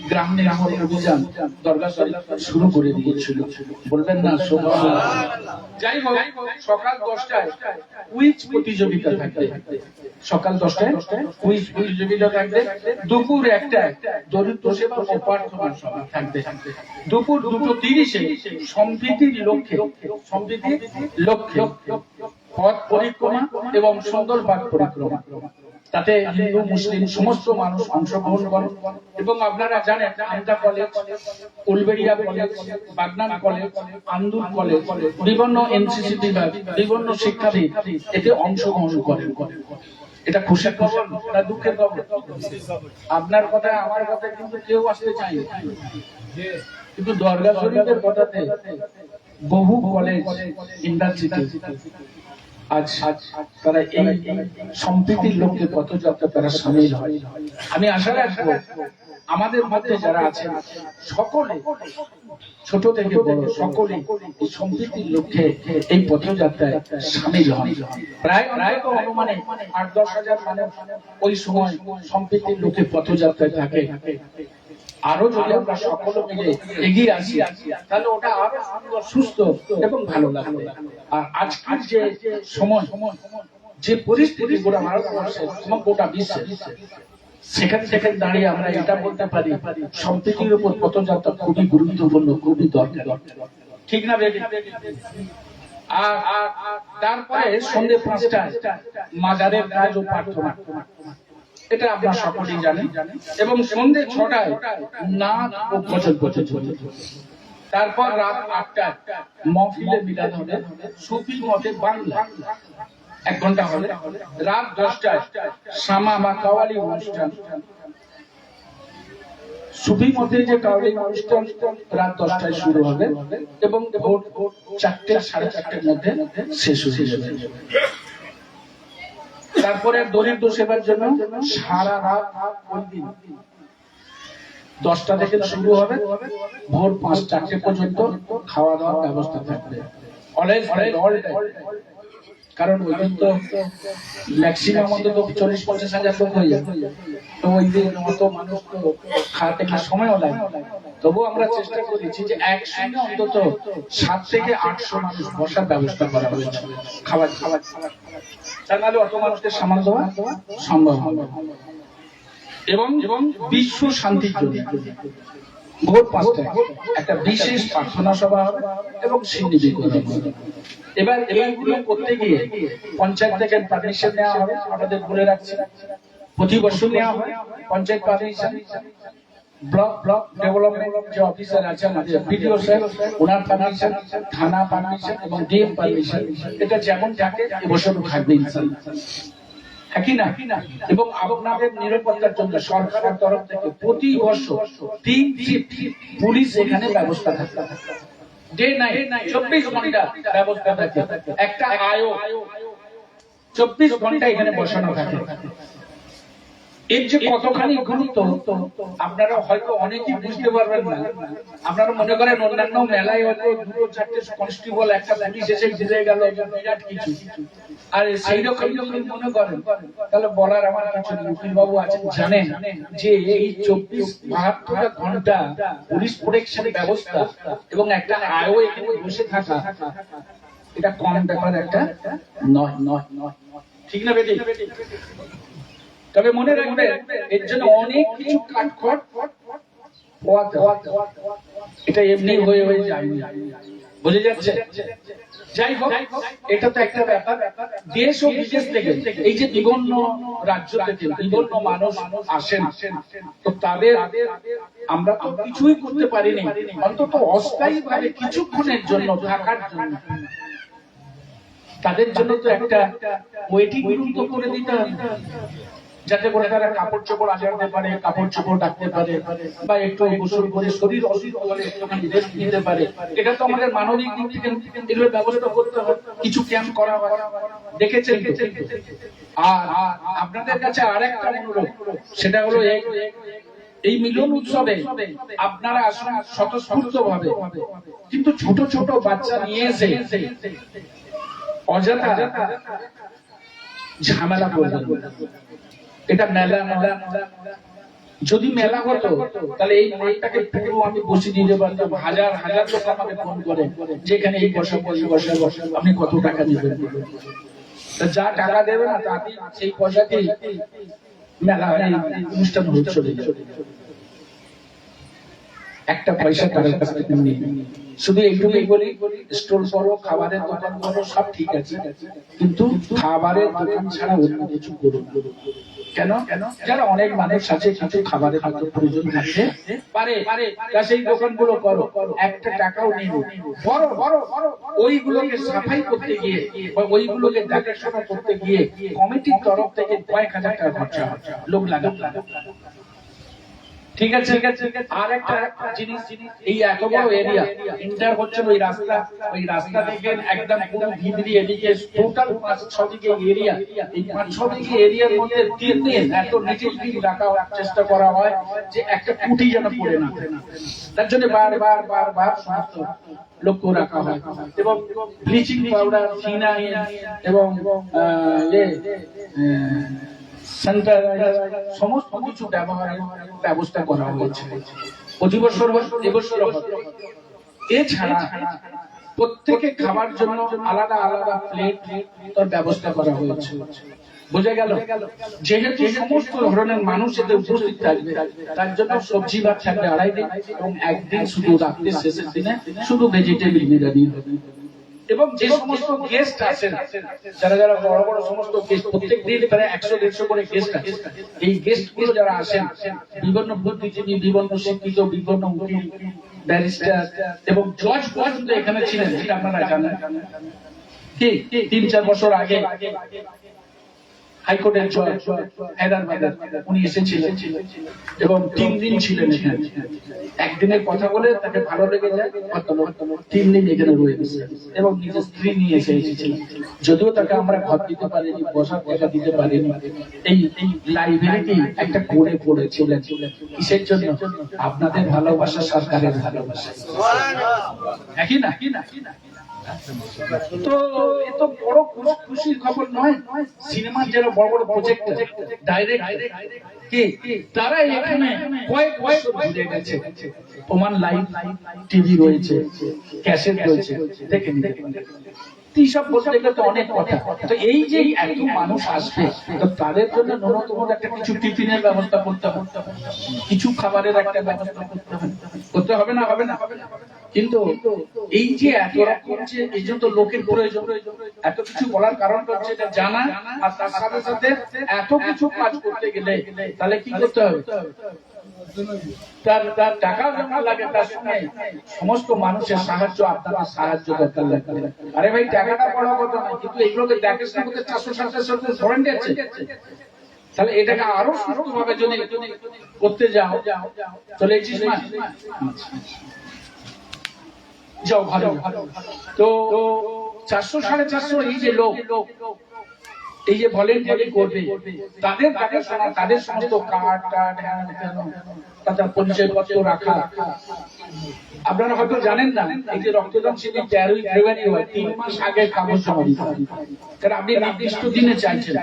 গ্রাম নির্মল অভিযান দরগা শরীফ শুরু করে দিয়েছিল, বলবেন না সুবহানাল্লাহ। যাই হোক, সকাল 10টায় কুইজ প্রতিযোগিতা থাকবে, সকাল 10টায় কুইজ প্রতিযোগিতা থাকবে, দুপুর 1টায় দরিদ্র সেবা ও প্রার্থনা সভা থাকবে, দুপুর 2:30-এ সম্প্রীতির লক্ষ্যে পথ পরিক্রমা এবং সুন্দর বাগ পরিক্রমা, তাতে হিন্দু মুসলিম সমস্ত মানুষ অংশগ্রহণ করেন। এবং আপনারা জানেন Amta college, Uluberia college, Bagnan college, Andul college, বিভিন্ন এনসিসি বিভাগ, বিভিন্ন শিক্ষাবিদ এতে অংশগ্রহণ করেন। এটা খুশির খবর না দুঃখের খবর? আপনার কথা আমার কথা কিন্তু কেউ আসতে চায় না, কিন্তু দরগা শরীফের কথাতে বহু কলেজ, ইউনিভার্সিটি আজ তারা এই সম্প্রীতির লক্ষ্যে পথযাত্রা তারা সামিল হয়। আমি আশা রাখবো আমাদের মধ্যে যারা আছেন সকলে, ছোট থেকে বড় সকলে এই সম্প্রীতির লক্ষ্যে এই পথযাত্রায় সামিল হন। প্রায় অনুমানে 8-10 হাজার মানুষ ওই সময় সম্প্রীতির লক্ষ্যে পথযাত্রায় থাকে। আরো যদি আমরা সকলে মিলে এগিয়ে আসি তাহলে ওটা আরো সুন্দর, সুস্থ এবং ভালো লাগবে। আর আজকের যে সময়, যে পরিস্থিতি গোটা ভারতবর্ষের এবং গোটা বিশ্বের, সেখানে দাঁড়িয়ে আমরা এটা বলতে পারি সম্প্রীতির উপর পথযাত্রা খুবই গুরুত্বপূর্ণ, খুবই দরকার, ঠিক না বেটি? আর তারপরে সন্ধ্যে 5টায় মাজারের কাজ ও প্রার্থনা, এটা আপনারা সকলেই জানেন। এবং সন্ধ্যে 6টায় নাচ ও ভজন চলবে। তারপর রাত 8টায় মহফিলে মিলাদ হবে, সুফি মতে বাংলা 1 ঘন্টা হবে। রাত 10টায় শামা বা কাওয়ালি অনুষ্ঠান, সুফি মতে যে কাওয়ালি অনুষ্ঠান রাত 10টায় শুরু হবে এবং ভোর 4টে 4:30-এর মধ্যে শেষ হয়ে যাবে। তারপরে দরিদ্র সেবার জন্য সারা রাত ওই দিন 10টা থেকে শুরু হবে, ভোর 5-4টে পর্যন্ত খাওয়া দাওয়ার ব্যবস্থা থাকবে। কারণ ওই দিন তো ম্যাক্সিমাম অন্তত 40-50 হাজার লোক হয়ে যাবে, তো ওই দিন অত মানুষ তো খাওয়াতে সময়ও লাগে। তবু আমরা চেষ্টা করেছি যে একসঙ্গে অন্তত 700 থেকে 800 মানুষ বসার ব্যবস্থা করা হয়েছে, খাবার তা নাহলে অত মানুষকে সামাল দেওয়া সম্ভব হবে। এবং বিশ্ব শান্তির জন্য ভোর 5টায় একটা বিশেষ প্রার্থনা সভা হবে এবং সিন্নি বিতরণ হবে। এবার এইগুলো করতে গিয়ে পঞ্চায়েত থেকে পারমিশন নেওয়া হবে, আমাদের বলে রাখছি প্রতি বছর নেওয়া হয় পঞ্চায়েত পারমিশন, ব্লক ডেভেলপমেন্ট যে অফিসার আছে আমাদের বিডিও স্যার, ওনার পারমিশন, থানা পারমিশন এবং ডিএম পারমিশন, এটা যেমন থাকে এবছরও থাকবে ইনশাআল্লাহ, একই না? এবং আপনাদের নিরাপত্তার জন্য সরকারের তরফ থেকে প্রতি বছর 3 শিফট পুলিশ এখানে ব্যবস্থা থাকে, ডে নাইট 24 ঘন্টা ব্যবস্থা থাকে, একটা আয়ো 24 ঘন্টা এখানে বসানো থাকে। এর যে কতখানি গুরুত্ব আপনারা হয়তো অনেকেই বুঝতে পারবেন না। আপনারা মনে করেন অন্যান্য মেলায় হয়তো 2-4টে কনস্টেবল একটা পুলিশ এসে ঘিরে গেল, বিরাট কিছু, আর সেই রকম যদি মনে করেন তাহলে বলার আমার কিছু নেই। উকিল বাবু আছেন, জানেন যে এই 24-72 ঘন্টা পুলিশ প্রোটেকশন ব্যবস্থা এবং একটা আয়ো এখানে বসে থাকা, এটা কম ব্যাপার একটা নয়, ঠিক না বেটি? তবে মনে রাখবেন এর জন্য অনেক কিছু কাটখট এটা এমনি হয়ে যায়, বুঝে যাচ্ছে? যাই হোক, এটা তো একটা ব্যাপার। দেশ ও বিদেশ থেকে এই যে বিভিন্ন রাজ্য থেকে বিভিন্ন মানুষ আসেন, তো তাদের আমরা তো কিছুই করতে পারিনি, অন্তত অস্থায়ী ভাবে কিছুক্ষণের জন্য থাকার জন্য তাদের জন্য তো একটা ওয়েটিং রুম তো করে দিতে হবে, যাতে করে তারা কাপড় চোপড় আঁচড়াতে পারে, কাপড় চোপড় রাখতে পারে, বা একটু গোসল করে শরীর অসুস্থ হলে একটুখানি রেস্ট নিতে পারে। এটা তো আমাদের মানবিক দিক থেকে এগুলো ব্যবস্থা করতে হবে। কিছু ক্যাম্প করা হয়, দেখেছেন? আর আপনাদের কাছে আরেকটা অনুরোধ, সেটা হলো এই মিলন উৎসবে আপনারা আসুন স্বতঃস্ফূর্ত ভাবে, কিন্তু ছোট ছোট বাচ্চা নিয়ে এসে অযথা ঝামেলা করবেন। এটা মেলা মেলা যদি মেলা হতো তাহলে এই মাঠটাকে পুরো আমি বসে দিতে পারতাম। হাজার হাজার লোক আমাকে ফোন করে যেখানে এই বসা বসা আপনি কত টাকা দিবেন, যা টাকা দেবে না তাতে সেই পয়সাতেই মেলা অনুষ্ঠান চলে যাবে। একটা পয়সা তাদের কাছ থেকে নেই। শুধু এইটুকুই বলি, স্টল করো, খাবারের দোকান করো, সব ঠিক আছে, কিন্তু খাবারের দোকান ছাড়া অন্য কিছু করুন। কেন? যারা অনেক মানুষ আছে, কিছু খাবারের হয়তো প্রয়োজন থাকতে পারে, সেই দোকানগুলো করো, একটা টাকাও নেই। বড় বড় ওইগুলোকে সাফাই করতে গিয়ে বা ওইগুলোকে দেখাশোনা করতে গিয়ে কমিটির তরফ থেকে কয়েক হাজার টাকা খরচা হয়, লোক লাগাতে। ঠিক আছে। আর একটা জিনিস, এই এত বড় এরিয়া ইন্টার হচ্ছে ওই রাস্তা থেকে একদম পুরো ভিতরি এদিকে টোটাল 5-6 দিকে এরিয়া, এই 5-6 দিকে এরিয়ার মধ্যে 3 দিন এত নিটিল বিল রাখা চেষ্টা করা হয় যে একটা কুটি যেন পড়ে না। তার জন্য বারবার সমস্ত লক্ষ্য রাখা হয় এবং ব্লিচিং পাউডার, ফিনাইল এবং সমস্ত কিছু ব্যবহারের ব্যবস্থা করা হয়েছে। এছাড়া প্রত্যেকে খাবার জন্য আলাদা আলাদা প্লেট তার ব্যবস্থা করা হয়েছে। বোঝা গেল? যেহেতু সমস্ত ধরনের মানুষ এতে উপস্থিত থাকবে, তার জন্য সবজি ভাত থাকবে 2.5 দিন এবং একদিন শুধু রাত্রে শেষের দিনে শুধু ভেজিটেবল বিরিয়ানি হবে। এবং যে সমস্ত গেস্ট আছেন, যারা যারা বড় বড় সমস্ত গেস্ট, প্রত্যেক দিন প্রায় 100-150 করে গেস্ট আছে, এই গেস্ট গুলো যারা আসেন বিভিন্ন বুদ্ধিজীবী, বিভিন্ন শিক্ষিত, বিভিন্ন ব্যারিস্টার এবং জজ পর্যন্ত এখানে ছিলেন, যেটা আপনারা জানেন। কি 3-4 বছর আগে হাইকোর্টের জজ হায়দ্রাবাদের উনি এসেছিলেন এবং 3 দিন ছিলেন এখানে। একদিনের কথা বলে তাকে ভালো লেগে যায়, 3 দিন এখানে রয়েছে এবং নিজের স্ত্রী নিয়ে এসেছিলেন। যদিও তাকে আমরা ঘর দিতে পারিনি, বসার জায়গা দিতে পারিনি। এই লাইব্রেরিটি একটা করে পড়েছিলেন। কিসের জন্য? আপনাদের ভালোবাসা, সরকারের ভালোবাসা, একই না? তো এত বড় খুশির খবর নয়। সিনেমার যারা বড় বড় প্রজেক্ট ডাইরেক্ট তারা এখানে কয়েক বছর ঘুরে গেছে। প্রমাণ লাইভ টিভি রয়েছে, ক্যাসেট রয়েছে, দেখেন। এইসব বলতে গেলে তো অনেক কথা। তো এই যে এত মানুষ আসবে, তো তাদের জন্য ন্যূনতম একটা কিছু টিফিনের ব্যবস্থা করতে হবে, কিছু খাবারের একটা ব্যবস্থা করতে হবে না? হবে না? কিন্তু এই যে এত রকম, যে এই জন্য লোকের প্রয়োজন, এত কিছু বলার কারণ হচ্ছে এটা জানা। আর তার সাথে সাথে এত কিছু কাজ করতে গেলে তাহলে কি করতে হবে? তার টাকা জমা লাগে, তার সঙ্গে সমস্ত মানুষের সাহায্য, আপনার সাহায্য দরকার লাগবে। আরে ভাই, টাকাটা বড় কথা নয়, কিন্তু এইগুলোকে দেখাশোনা করতে 400-700 ভলেন্টিয়ার আছে। তাহলে এটাকে আরো সুন্দরভাবে যদি করতে যাও, চলে এসেছিস না যাও, ভালো। তো 400-450 এই যে লোক, এই যে ভলেন্টিয়ারি করবে, তাদের দেখাশোনা, তাদের সমস্ত কার্ড তাদের পরিচয়পত্র রাখা। আপনারা হয়তো জানেন না, এই যে রক্তদান শিবির 13ই ফেব্রুয়ারি হয়, 3 মাস আগে কাগজ জমা দিতে হবে। কারণ আপনি নির্দিষ্ট দিনে চাইছেন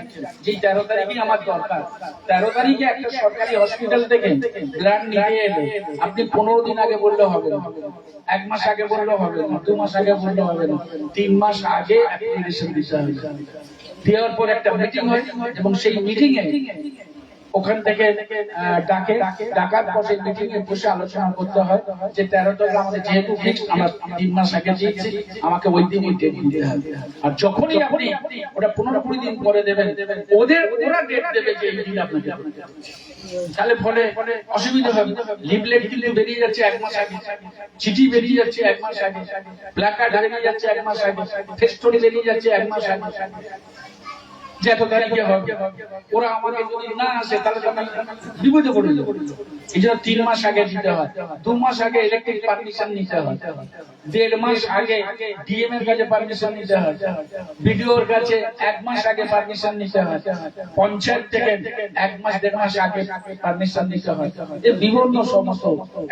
যে 13 তারিখে আমার দরকার। 13 তারিখে একটা সরকারি হসপিটাল থেকে ব্লাড নিতে এলে আপনি 15 দিন আগে বললে হবে না, 1 মাস আগে বললে হবে না, 2 মাস আগে বললে হবে না, 3 মাস আগে অ্যাপ্লিকেশন দিতে হবে। দেওয়ার পর একটা মিটিং হয় এবং সেই মিটিং এ ওখান থেকে ডাকার পর সেই মিটিং এ বসে আলোচনা করতে হয় যে 13 তারিখ আমাদের যেহেতু ফিক্সড, আমার 3 মাস আগে দিয়েছি, আমাকে ওই দিনই ডেট দিতে হবে। আর যখনই আপনি ওটা 15-20 দিন পরে দেবেন, ওরা ডেট দেবে যে এই দিন আপনাকে। তাহলে ফলে অসুবিধা হবে। লিফলেট কিন্তু বেরিয়ে যাচ্ছে 1 মাস আগে, চিঠি বেরিয়ে যাচ্ছে 1 মাস আগে, প্ল্যাকার্ড বেরিয়ে যাচ্ছে 1 মাস আগে, ফেস্টুন বেরিয়ে যাচ্ছে 1 মাস আগে, যে এত তারিখে হবে। ওরা আমাকে যদি না আসে তাহলে বিপদে পড়ে যাবে। এই জন্য 3 মাস আগে দিতে হয়, 2 মাস আগে ইলেকট্রিক পারমিশন নিতে হয়, 1.5 মাস আগে ডিএম এর কাছে পারমিশন নিতে হয়, বিডিওর কাছে 1 মাস আগে পারমিশন নিতে হয়, পঞ্চায়েত থেকে 1 মাস 1.5 মাস আগে পারমিশন নিতে হয়। এই বিভিন্ন সমস্ত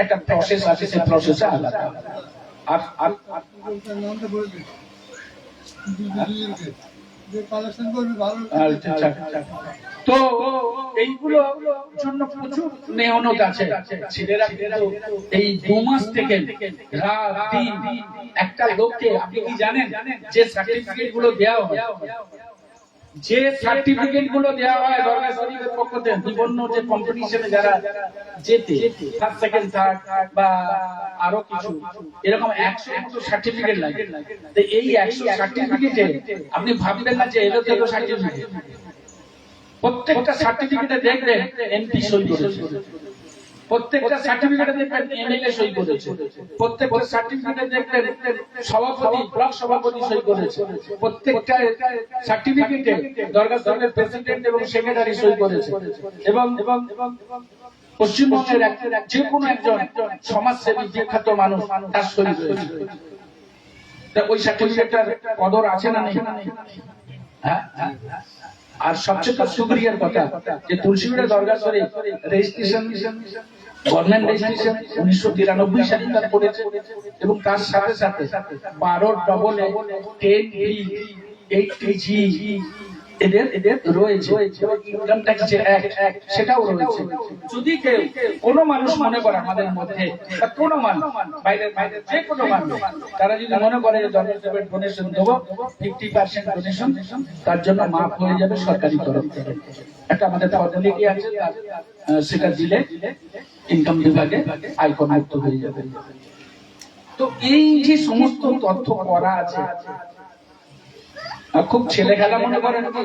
একটা প্রসেস আছে, সেই প্রসেসে আলাদা। আর আচ্ছা, তো এইগুলো জন্য প্রচুর মেহনত আছে। ছেলেরা এই 2 মাস থেকে রাত দিন একটা লোককে, আপনি কি জানেন যে সার্টিফিকেট গুলো দেওয়া হয়, যে সার্টিফিকেট গুলো দেওয়া হয় দরগা শরীফের পক্ষ থেকে বিভিন্ন যে কম্পিটিশনে যারা জেতে, ফার্স্ট সেকেন্ড থার্ড বা আরো কিছু এরকম 100 মতো সার্টিফিকেট লাগে। তো এই 100 সার্টিফিকেটে আপনি ভাববেন না যে এলো তো সার্টিফিকেট, প্রত্যেকটা সার্টিফিকেটে দেখবেন এমপি সই করেছে, প্রত্যেকটা সার্টিফিকেটে দেখবেন এমএলএ সই করেছে, প্রত্যেকটা সার্টিফিকেটে দেখবেন সভাপতি, ব্লক সভাপতি সই করেছে, প্রত্যেকটা সার্টিফিকেটে দরগা শরীফের প্রেসিডেন্ট এবং সেক্রেটারি সই করেছে, এবং পশ্চিমবঙ্গের যে কোনো একজন সমাজসেবী বিখ্যাত মানুষ তার সই করেছে। ওই সার্টিফিকেটটার কদর আছে না নেই? হ্যাঁ। আর সবচেয়ে সুক্রিয়ার কথা যে তুলসীবিড়া দরগা শরীফ রেজিস্ট্রেশন, গভর্নমেন্ট রেজিস্ট্রেশন 1993 সালে তার করেছে, এবং তার সাথে সাথে 12 এদের রয়েছে, ইনকাম ট্যাক্স যে অ্যাক্ট সেটাও রয়েছে। যদি কেউ কোনো মানুষ মনে করে আমাদের মধ্যে, বা কোনো মানুষ বাইরের যে কোনো মানুষ, তারা যদি মনে করে যে দরগা ডোনেশন দেবো 50% ডোনেশন, তার জন্য মাফ হয়ে যাবে সরকারি তরফ থেকে। একটা আমাদের পদ্ধতি আছে, সেটা দিলে ইনকাম বিভাগে আয়কর মুক্ত হয়ে যাবে। তো এই যে সমস্ত তথ্য করা আছে, খুব ছেলে খেলা মনে করেন কি?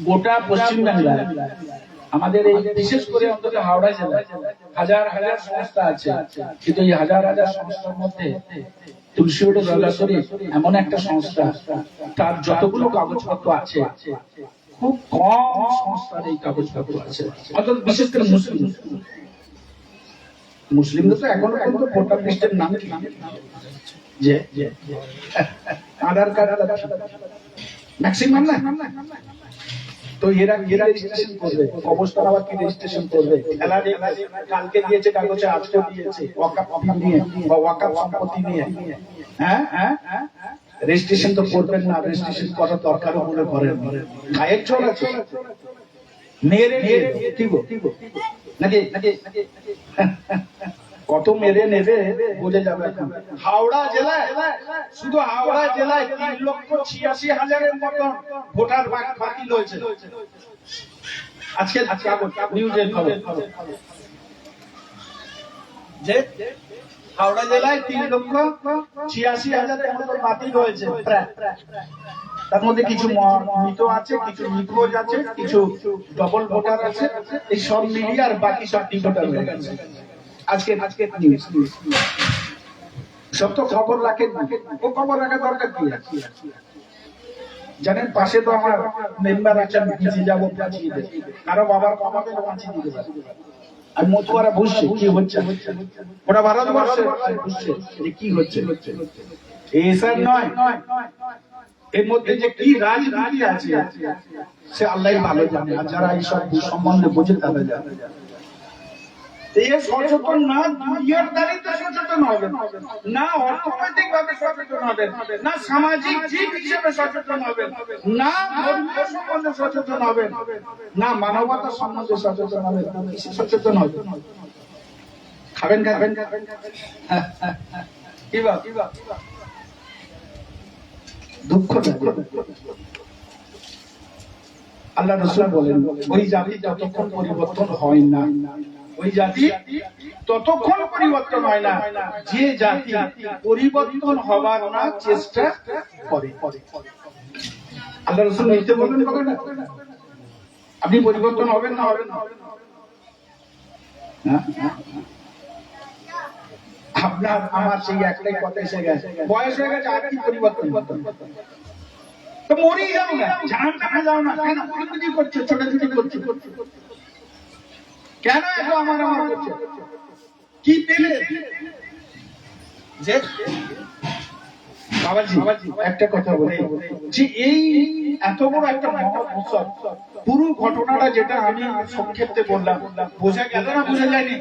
গোটা পশ্চিমবাংলায় আমাদের এই বিশেষ করে অন্তত হাওড়া জেলায় হাজার হাজার সংস্থা আছে, কিন্তু এই হাজার হাজার সংস্থার মধ্যে তুলসীবিড়া দরগা শরীফ এমন একটা সংস্থা, তার যতগুলো কাগজপত্র আছে খুব কম সংস্থার এই কাগজপত্র আছে। অন্তত বিশেষ করে মুসলিমদের তো এখনো পর্যন্ত ভোটার লিস্টের নাম কি, যে আধার কার্ড ম্যাক্সিমাম না। তো এরা রেজিস্ট্রেশন করবে, অবস্থান আবার কি রেজিস্ট্রেশন করবে, খেলা কালকে দিয়েছে কাগজে, আজকে দিয়েছে ওয়াকাফ নিয়ে বা ওয়াকাফ সম্পত্তি নিয়ে। হ্যাঁ, রেজিস্ট্রেশন তো করবেন না, রেজিস্ট্রেশন করার দরকারও মনে করেন। গায়ের চল আছে মেরে নাকি কত মেরে নেবে বোঝা যাবে। হাওড়া জেলায়, শুধু হাওড়া জেলায় 3,86,000-এর মতন ভোটার বাতিল হয়েছে। আজকে নিউজের খবর যে হাওড়া জেলায় 3,86,000-এর মতন বাতিল হয়েছে। তার মধ্যে কিছু মৃত আছে, কিছু নিখোঁজ আছে, কিছু ডবল ভোটার আছে, এই সব মিলিয়ে আর বাকি সব ভোটার হয়ে গেছে। আজকে নিউজ সব তো খবর রাখেন, ও খবর রাখার দরকার কি আছে? জানেন পাশে তো আমার মেম্বার আছেন, ভিজে যাবো বাঁচিয়ে দেবে, কারো বাবার বাবাকে বাঁচিয়ে দিতে পারে। আর মতুয়ারা বুঝছে কি হচ্ছে, ওরা ভারতবর্ষে বুঝছে যে কি হচ্ছে। এসব নয়, এর মধ্যে যে কি রাজনীতি আছে সে আল্লাহ ভালো জানে, আর যারা এইসব সম্বন্ধে বোঝে তারা জানে। সচেতন না দুনিয়ার দাঁড়িয়ে সচেতন হবেন, না অর্থনৈতিক ভাবে সচেতন হবেন, না সামাজিক জীব হিসেবে সচেতন হবেন, না ধর্মীয় সম্বন্ধে সচেতন হবেন, না মানবতা সম্বন্ধে সচেতন হবেন। সচেতন হবেন, খাবেন কিবা দুঃখ। আল্লাহ রাসূল বলেন ওই জাতি যতক্ষণ পরিবর্তন হয় না, ওই জাতি ততক্ষণ পরিবর্তন হয় না যে জাতি পরিবর্তন হবার না চেষ্টা করে। আল্লাহ রাসূল নিতে বলবেন কবে না আপনি পরিবর্তন হবেন না? হবেন না। আপনার আমার সেই একটাই কথা এসে গেছে, বয়স হয়ে গেছে, আর কি পরিবর্তন? তো মরেই যাও না, জাহান্নামে যাও না, কেন পরিবর্তন করছো, ছোটাছুটি করছো? কেন এত আমার করছে? কি পেলে? যে বাবাজি একটা কথা বলি, যে এই এত বড় একটা মহৎ উৎসব, পুরো ঘটনাটা যেটা আমি সংক্ষেপে বললাম, বোঝা গেল না? বোঝা যায়নি?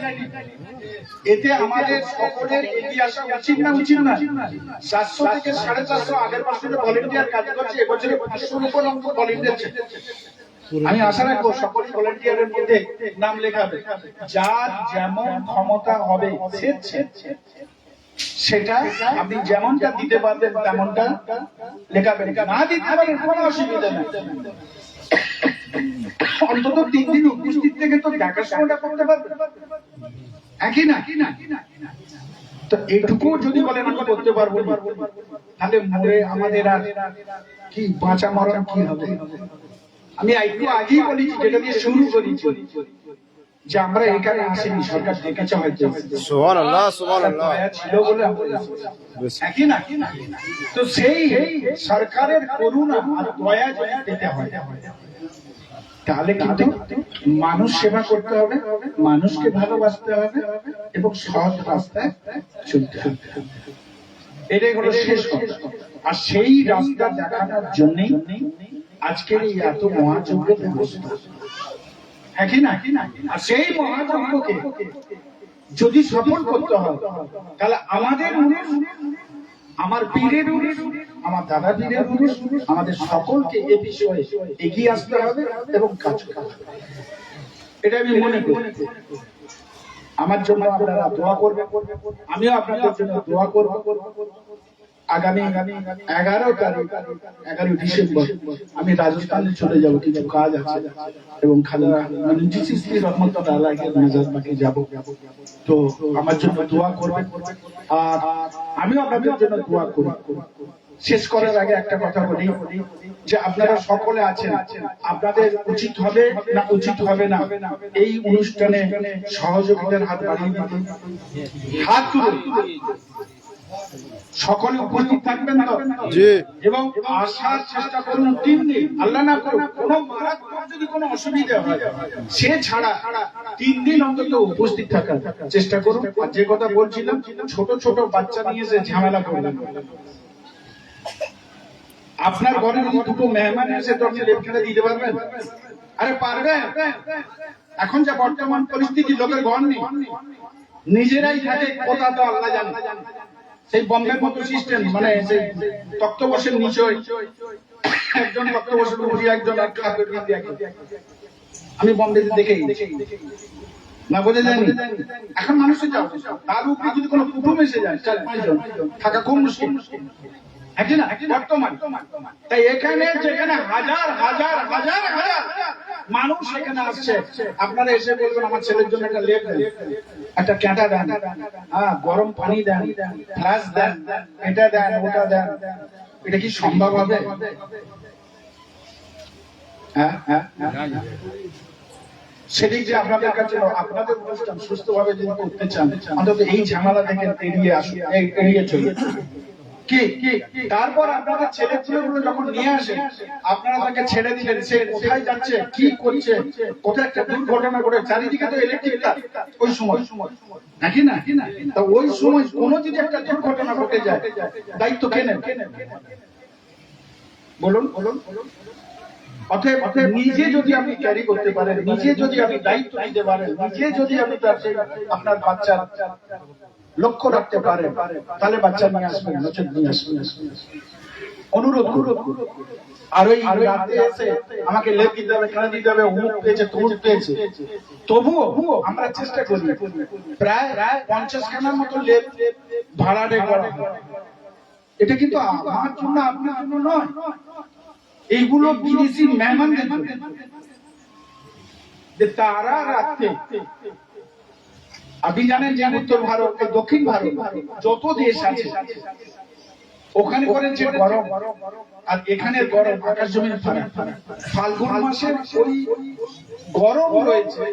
এতে আমাদের সকলের এগিয়ে আসা উচিত না না 400 থেকে 450 আগের বছরে ভলেন্টিয়ার কাজ করছে, এবছরে 500 উপর ভলেন্টিয়ার। আমি আশা রাখবো সকল ভলেন্টিয়ারের মধ্যে নাম লেখাবে, যার যেমন ক্ষমতা হবে সেটা আপনি যেমনটা দিতে পারবেন তেমনটা লেখাবেন, না দিতে পারেন কোনো অসুবিধা নেই। অন্তত 3 দিন উপস্থিত থেকে তো দেখাশোনাটা করতে পারবেন, একই না? তো এইটুকু যদি বলেন আমি করতে পারবো তাহলে মরে আমাদের আর কি বাঁচা মরণ কি হবে? আমি একটু আগেই বলেছি, যেটা দিয়ে শুরু করেছি, যে আমরা এখানে আসিনি, সরকার ডেকেছে হয়তো, সুবহানাল্লাহ সুবহানাল্লাহ ছিল বলে একই না? তো সেই সরকারের করুণা আর দয়া যদি পেতে হয় তাহলে কিন্তু মানুষ সেবা করতে হবে, মানুষকে ভালোবাসতে হবে এবং সৎ রাস্তায় চলতে হবে। এটাই হলো শেষ কথা। আর সেই রাস্তা দেখানোর জন্যই আজকের এই এত মহাযজ্ঞ ব্যবস্থা, একই না? আর সেই মহাযজ্ঞকে যদি সফল করতে হয় তাহলে আমাদের আমার পীরের আমার দাদা পীরের আমাদের সকলকে এ বিষয়ে এগিয়ে আসতে হবে এবং কাজ করতে হবে। এটা আমি মনে করি। আমার জন্য আপনারা দোয়া করবেন, আমিও আপনাদের জন্য দোয়া করব। আগামী 11 তারিখ 11 ডিসেম্বর আমি রাজস্থানে চলে যাব, কিছু কাজ আছে, এবং রহমতুল্লাহ আলাইহির মাজার বাকি যাব। তো আমার জন্য দোয়া করবেন আর আমিও আপনাদের জন্য দোয়া করি। শেষ করার আগে একটা কথা বলি, যে আপনারা সকলে আছেন, আপনাদের উচিত হবে না উচিত হবে না এই অনুষ্ঠানে সহযোগিতার হাত বাড়িয়ে দিতে, হাত তুলে সকলে উপস্থিত থাকবেন তো? এবং আসার চেষ্টা করুন 3 দিন, আল্লাহ না করুন কোনো মারাত্মক যদি কোনো অসুবিধা হয় সে ছাড়া 3 দিন অন্তত উপস্থিত থাকার চেষ্টা করুন। আর যে কথা বলছিলাম, ছোট ছোট বাচ্চা নিয়ে এসে ঝামেলা করবেন। আপনার ঘরে যদি 2টো মেহমান এসে তো আপনি লেফটেটা দিতে পারবেন? আরে পারবেন? এখন যা বর্তমান পরিস্থিতি, লোকের ঘর নেই, নিজেরাই থাকে, কথা তো আল্লাহ জানে। সেই বম্বের মতো সিস্টেম, মানে সেই তক্তপোষের নিচে একজন, তক্তপোষের উপরে একজন, আমি বম্বেতে দেখেই না, বোঝা যায়নি। এখন মানুষের যাও, তার উপরে যদি কোনো কুটুম এসে যায় 4-5 জন থাকা খুব মুশকিল, একই না? বর্তমান তাই এখানে যেখানে হাজার হাজার হাজার হাজার মানুষ এখানে আসছে, আপনারা এসে বলবেন আমার ছেলের জন্য একটা লেপ দেন, একটা ক্যাঁটা দেন, গরম পানি দেন, ফ্লাশ দেন, এটা দেন, ওটা দেন, এটা কি সম্ভব হবে? সেদিক যে আপনাদের কাছে আপনাদের অনুষ্ঠান সুস্থভাবে যদি করতে চান, অন্তত এই ঝামেলা থেকে এড়িয়ে চলে কি। তারপর আপনাদের ছেলেগুলো যখন নিয়ে আসে, আপনারা তাকে ছেড়ে দিলেন, সে কোথায় যাচ্ছে, কি করছে, কোথায় একটা দুর্ঘটনা ঘটে, চারিদিকে তো ইলেকট্রিক তার, ওই সময় নাকি না? তা ওই সময় কোনো যদি একটা দুর্ঘটনা ঘটে যায়, দায়িত্ব কে নেন? বলুন। অতএব নিজে যদি আপনি ক্যারি করতে পারেন, নিজে যদি আপনি দায়িত্ব নিতে পারেন, নিজে যদি আপনি তার সেই আপনার বাচ্চার লক্ষ্য রাখতে পারেন, তাহলে বাচ্চা নিয়ে আসবেন, নচেত নিয়ে আসবেন। অনুরোধ করুন। আর ওই রাতে এসে আমাকে লেপ দিতে হবে, কেন দিতে হবে, অমুক পেয়েছে তমুক পেয়েছে, তবুও আমরা চেষ্টা করি প্রায় 50 খানার মতো লেপ ভাড়া করা। এটা কিন্তু আমার জন্য, আপনার জন্য নয়, এইগুলো বিদেশি মেহমানদের জন্য, যে তারা রাতে, আপনি জানেন যে উত্তর ভারত, দক্ষিণ ভারত যত দেশ আছে ওখানে করেন যে গরম, আর এখানে গরম আকাশ জমিন ফারাক। ফাল্গুন মাসের ওই গরম রয়েছে,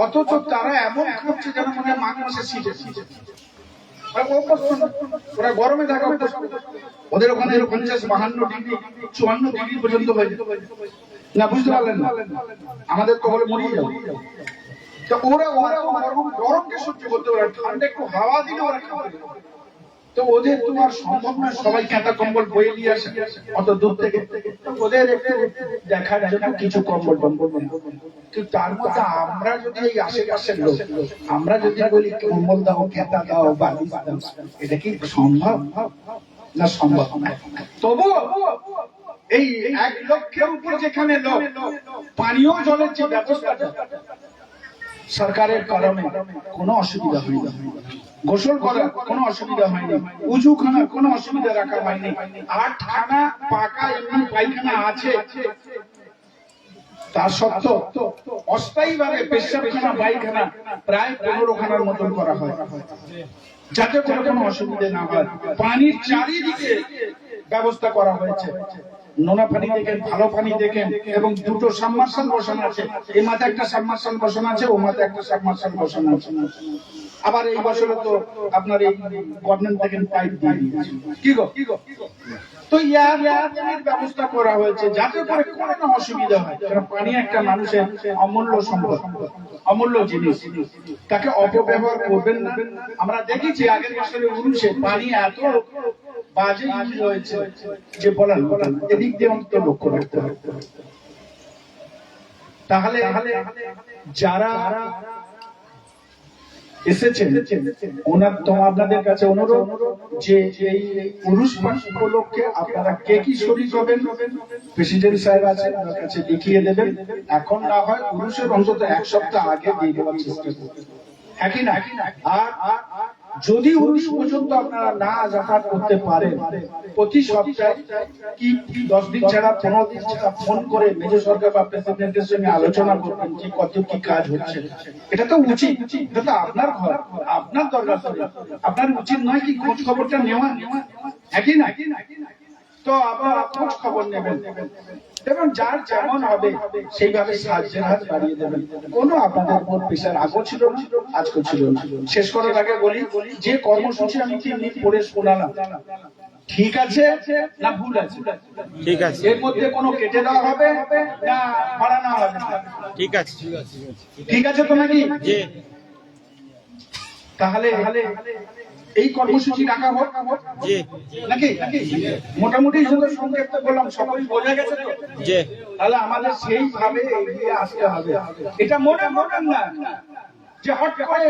অথচ তারা এমন করছে যেন মনে হয় মাঘ মাসের শীতে। ওরা গরমে থাকা, ওদের ওখানে 50-52 ডিগ্রি 54 ডিগ্রি পর্যন্ত হয়ে যেত না, বুঝতে পারলেন না? আমাদের তো হলে মরিয়ে যাবে। ওরা গরমকে সহ্য করতে পারে, ঠান্ডা একটু হাওয়া দিলে ওরা খাবে। তো ওদের তো আর সম্ভব না সবাই কাঁথা কম্বল বয়ে নিয়ে আসে অত দূর থেকে। তো ওদের একটু দেখার জন্য কিছু কম্বল টম্বল, কিন্তু তার মধ্যে আমরা যদি এই আশেপাশের লোক আমরা যদি বলি কম্বল দাও, কাঁথা দাও, বালিশ দাও, এটা কি সম্ভব? না, সম্ভব না। তবু এই 1 লক্ষের উপর যেখানে লোক, পানীয় জলের যে ব্যবস্থাটা সরকারের কারণে কোনো অসুবিধা হয়নি, গোসল করার কোনো অসুবিধা হয়নি, উজুখানার কোনো অসুবিধা রাখা হয়নি। 8খানা পাকা এমনি পায়খানা আছে, তার সত্ত্বেও অস্থায়ী ভাবে পেশাবখানা পায়খানা প্রায় 15খানার মতন করা হয়, যাতে করে কোনো অসুবিধা না হয়। পানির চারিদিকে ব্যবস্থা করা হয়েছে, নোনা পানি দেখেন, ভালো পানি দেখেন, এবং 2টো সাবমার্শাল বসানো আছে। এই মাথা একটা সাবমার্শাল বসানো আছে, ও মাথা একটা সাবমার্শাল বসানো আছে। আবার এই বছরে তো আপনার এই গভর্নমেন্ট থেকে পাইপ দিয়ে দিয়েছে, কি গো তো ইয়ার ব্যবস্থা করা হয়েছে যাতে করে কোনো অসুবিধা হয়। কারণ পানি একটা মানুষের অমূল্য সম্পদ, অমূল্য জিনিস, তাকে অপব্যবহার করবেন না। আমরা দেখেছি আগের বছরের 19-এ পানি এত বাজে ইউজ হয়েছে যে বলার কথা না। এদিক দিয়ে অন্তত লক্ষ্য রাখতে হবে। তাহলে যারা এসেছেন ওনার তো আপনাদের কাছে অনুরোধ যে এই পুরুষ উপলক্ষে আপনারা কে কি শরীর হবেন, প্রেসিডেন্ট সাহেব আছেন, ওনার কাছে লিখিয়ে দেবেন। এখন না হয় পুরুষের অন্তত 1 সপ্তাহ আগে দিয়ে দেওয়ার চেষ্টা করবেন, একই না। আর যদি 19 পর্যন্ত আপনারা না যাতায়াত করতে পারেন, প্রতি সপ্তাহে কি 10 দিন ছাড়া 15 দিন ছাড়া ফোন করে মেজর সরকার বা প্রেসিডেন্টের সঙ্গে আলোচনা করবেন যে কত কি কাজ হচ্ছে। এটা তো উচিত, এটা তো আপনার ঘর, আপনার দরকার, আপনার উচিত নয় কি খোঁজ খবরটা নেওয়া, একই না। তো আবার খোঁজ খবর নেবেন এবং যার যেমন হবে সেইভাবে সাহায্যের হাত বাড়িয়ে দেবেন। কোনো আপনাদের উপর পেশার আগো ছিল না, আজকে ছিল না। শেষ করার আগে বলি, যে কর্মসূচি আমি 3 দিন পরে শোনালাম, ঠিক আছে না ভুল আছে? ঠিক আছে, এর মধ্যে কোনো কেটে দেওয়া হবে না বাড়ানো হবে? ঠিক আছে, ঠিক আছে তো নাকি? জি। তাহলে এই কর্মসূচি রাখা হোক জি নাকি? মোটামুটি শুধু সংক্ষেপে বললাম, সকলেই বোঝা গেছে তো? জি। তাহলে আমাদের সেইভাবে এগিয়ে আসতে হবে। এটা মডার্ন না যে হট করে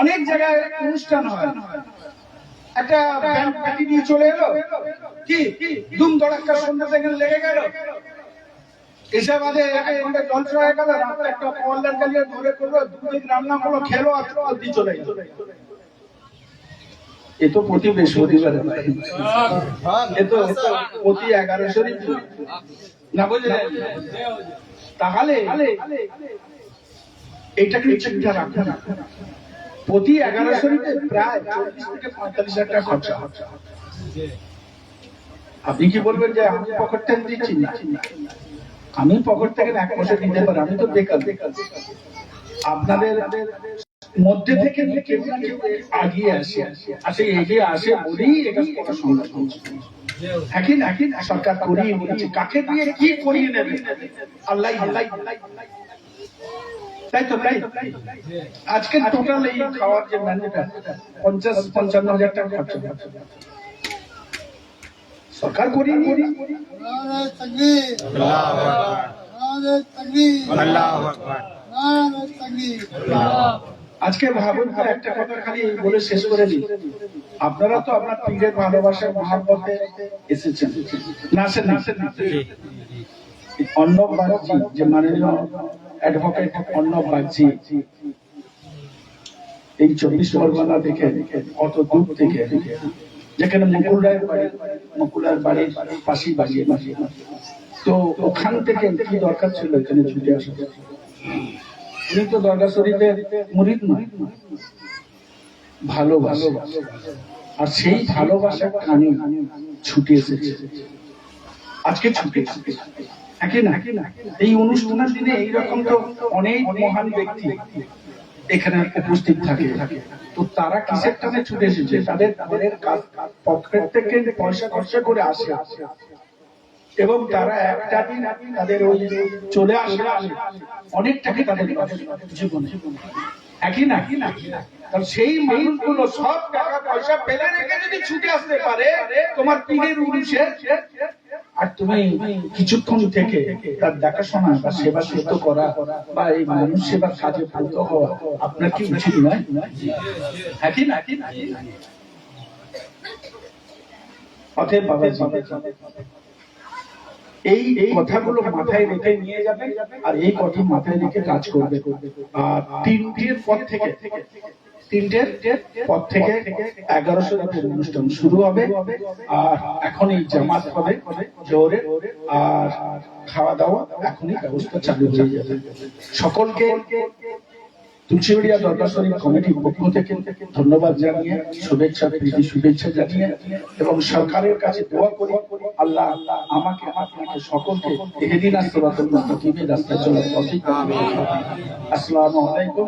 অনেক জায়গায় অনুষ্ঠান হয়, একটা ব্যান্ড পার্টি দিয়ে চলে এলো, কি দুম দড়াক্কা সন্ধ্যা থেকে লেগে গেল, এসে বাদে 1 ঘন্টা জলসা হয়ে গেল, রাত্রে একটা পাওয়ারলার কালিয়ে ধরে করলো, 2 দিন রান্না করলো, খেলো, আর দিয়ে চলে গেল। এ তো প্রতি বৃহস্পতিবার, এ তো প্রতি 11 না, বুঝলেন? তাহলে এইটাকে চিন্তা রাখুন, প্রতি 11 প্রায় 40 থেকে 45 হাজার টাকা খরচা হচ্ছে। আপনি কি বলবেন যে আমি পকেট থেকে দিচ্ছি? না, আমি পকেট থেকে 1 মাসে দিতে পারি, আমি তো বেকার। আপনাদের মধ্যে থেকে কেউ না কেউ এগিয়ে আসে বলেই এটা করা সম্ভব হচ্ছে। একই না, সরকার করিয়ে নিয়েছে, কাকে দিয়ে কি করিয়ে নেবে আল্লাহ। তাই তো? আজকে টোটাল এই খাওয়ার যে মেনুটা 50-55 হাজার টাকা খরচা হচ্ছে, সরকার করিয়ে নিয়েছে। আজকে ভাবুন তো, একটা কথা খালি বলে শেষ করে দিই, আপনারা তো আপনার পীরের ভালোবাসার মহাব্বতে এসেছেন, নাচেন। অর্ণব বাগচি, যে মাননীয় অ্যাডভোকেট অর্ণব বাগচি, এই 24 পরগনা থেকে অত দূর থেকে, যেখানে মুকুলার বাড়ির পাশেই বাড়িয়ে, তো ওখান থেকে কি দরকার ছিল এখানে ছুটে আসা? উনি তো দরগা শরীফের মুরিদ নয়, ভালোবাসে, আর সেই ভালোবাসার কানে ছুটে এসেছে, আজকে ছুটে এসেছে। একই না, এই অনুষ্ঠানের দিনে এইরকম তো অনেক মহান ব্যক্তি এখানে উপস্থিত থাকে, তো তারা কিসের টানে ছুটে এসেছে? তাদের ঘরের পকেট থেকে পয়সা খরচা করে আসে, এবং তারা একটা দিন তাদের ওই চলে আসে অনেকটাকে তাদের জীবনে। একই না, কারণ সেই মানুষগুলো সব টাকা পয়সা ফেলে রেখে যদি ছুটে আসতে পারে তোমার পীরের উরুষে, আর তুমি কিছুক্ষণ থেকে তার দেখাশোনা বা সেবা সুস্থ করা বা এই মানুষ সেবার কাজে ব্রত হওয়া আপনার কি উচিত নয়? হ্যাঁ কি না? অতএব বাবাজি এই কথাগুলো মাথায় রেখে নিয়ে যাবেন, আর এই কথা মাথায় রেখে কাজ করবে। আর তিনটের পর থেকে 1100 রাতের অনুষ্ঠান শুরু হবে, আর এখনই জামাত হবে জোরে, আর খাওয়া দাওয়া এখনই ব্যবস্থা চালু হয়ে যাবে। সকলকে তুলসীবাড়িয়া দরবার শরীফ কমিটির পক্ষ থেকে ধন্যবাদ জানিয়ে, প্রীতি শুভেচ্ছা জানিয়ে, এবং সরকারের কাছে দোয়া করি আল্লাহ আমাকে আপনাকে সকলকে ইহদিনাস সিরাতাল মুস্তাকিমের রাস্তায় চলার তৌফিক দান করুন। আসসালামু আলাইকুম।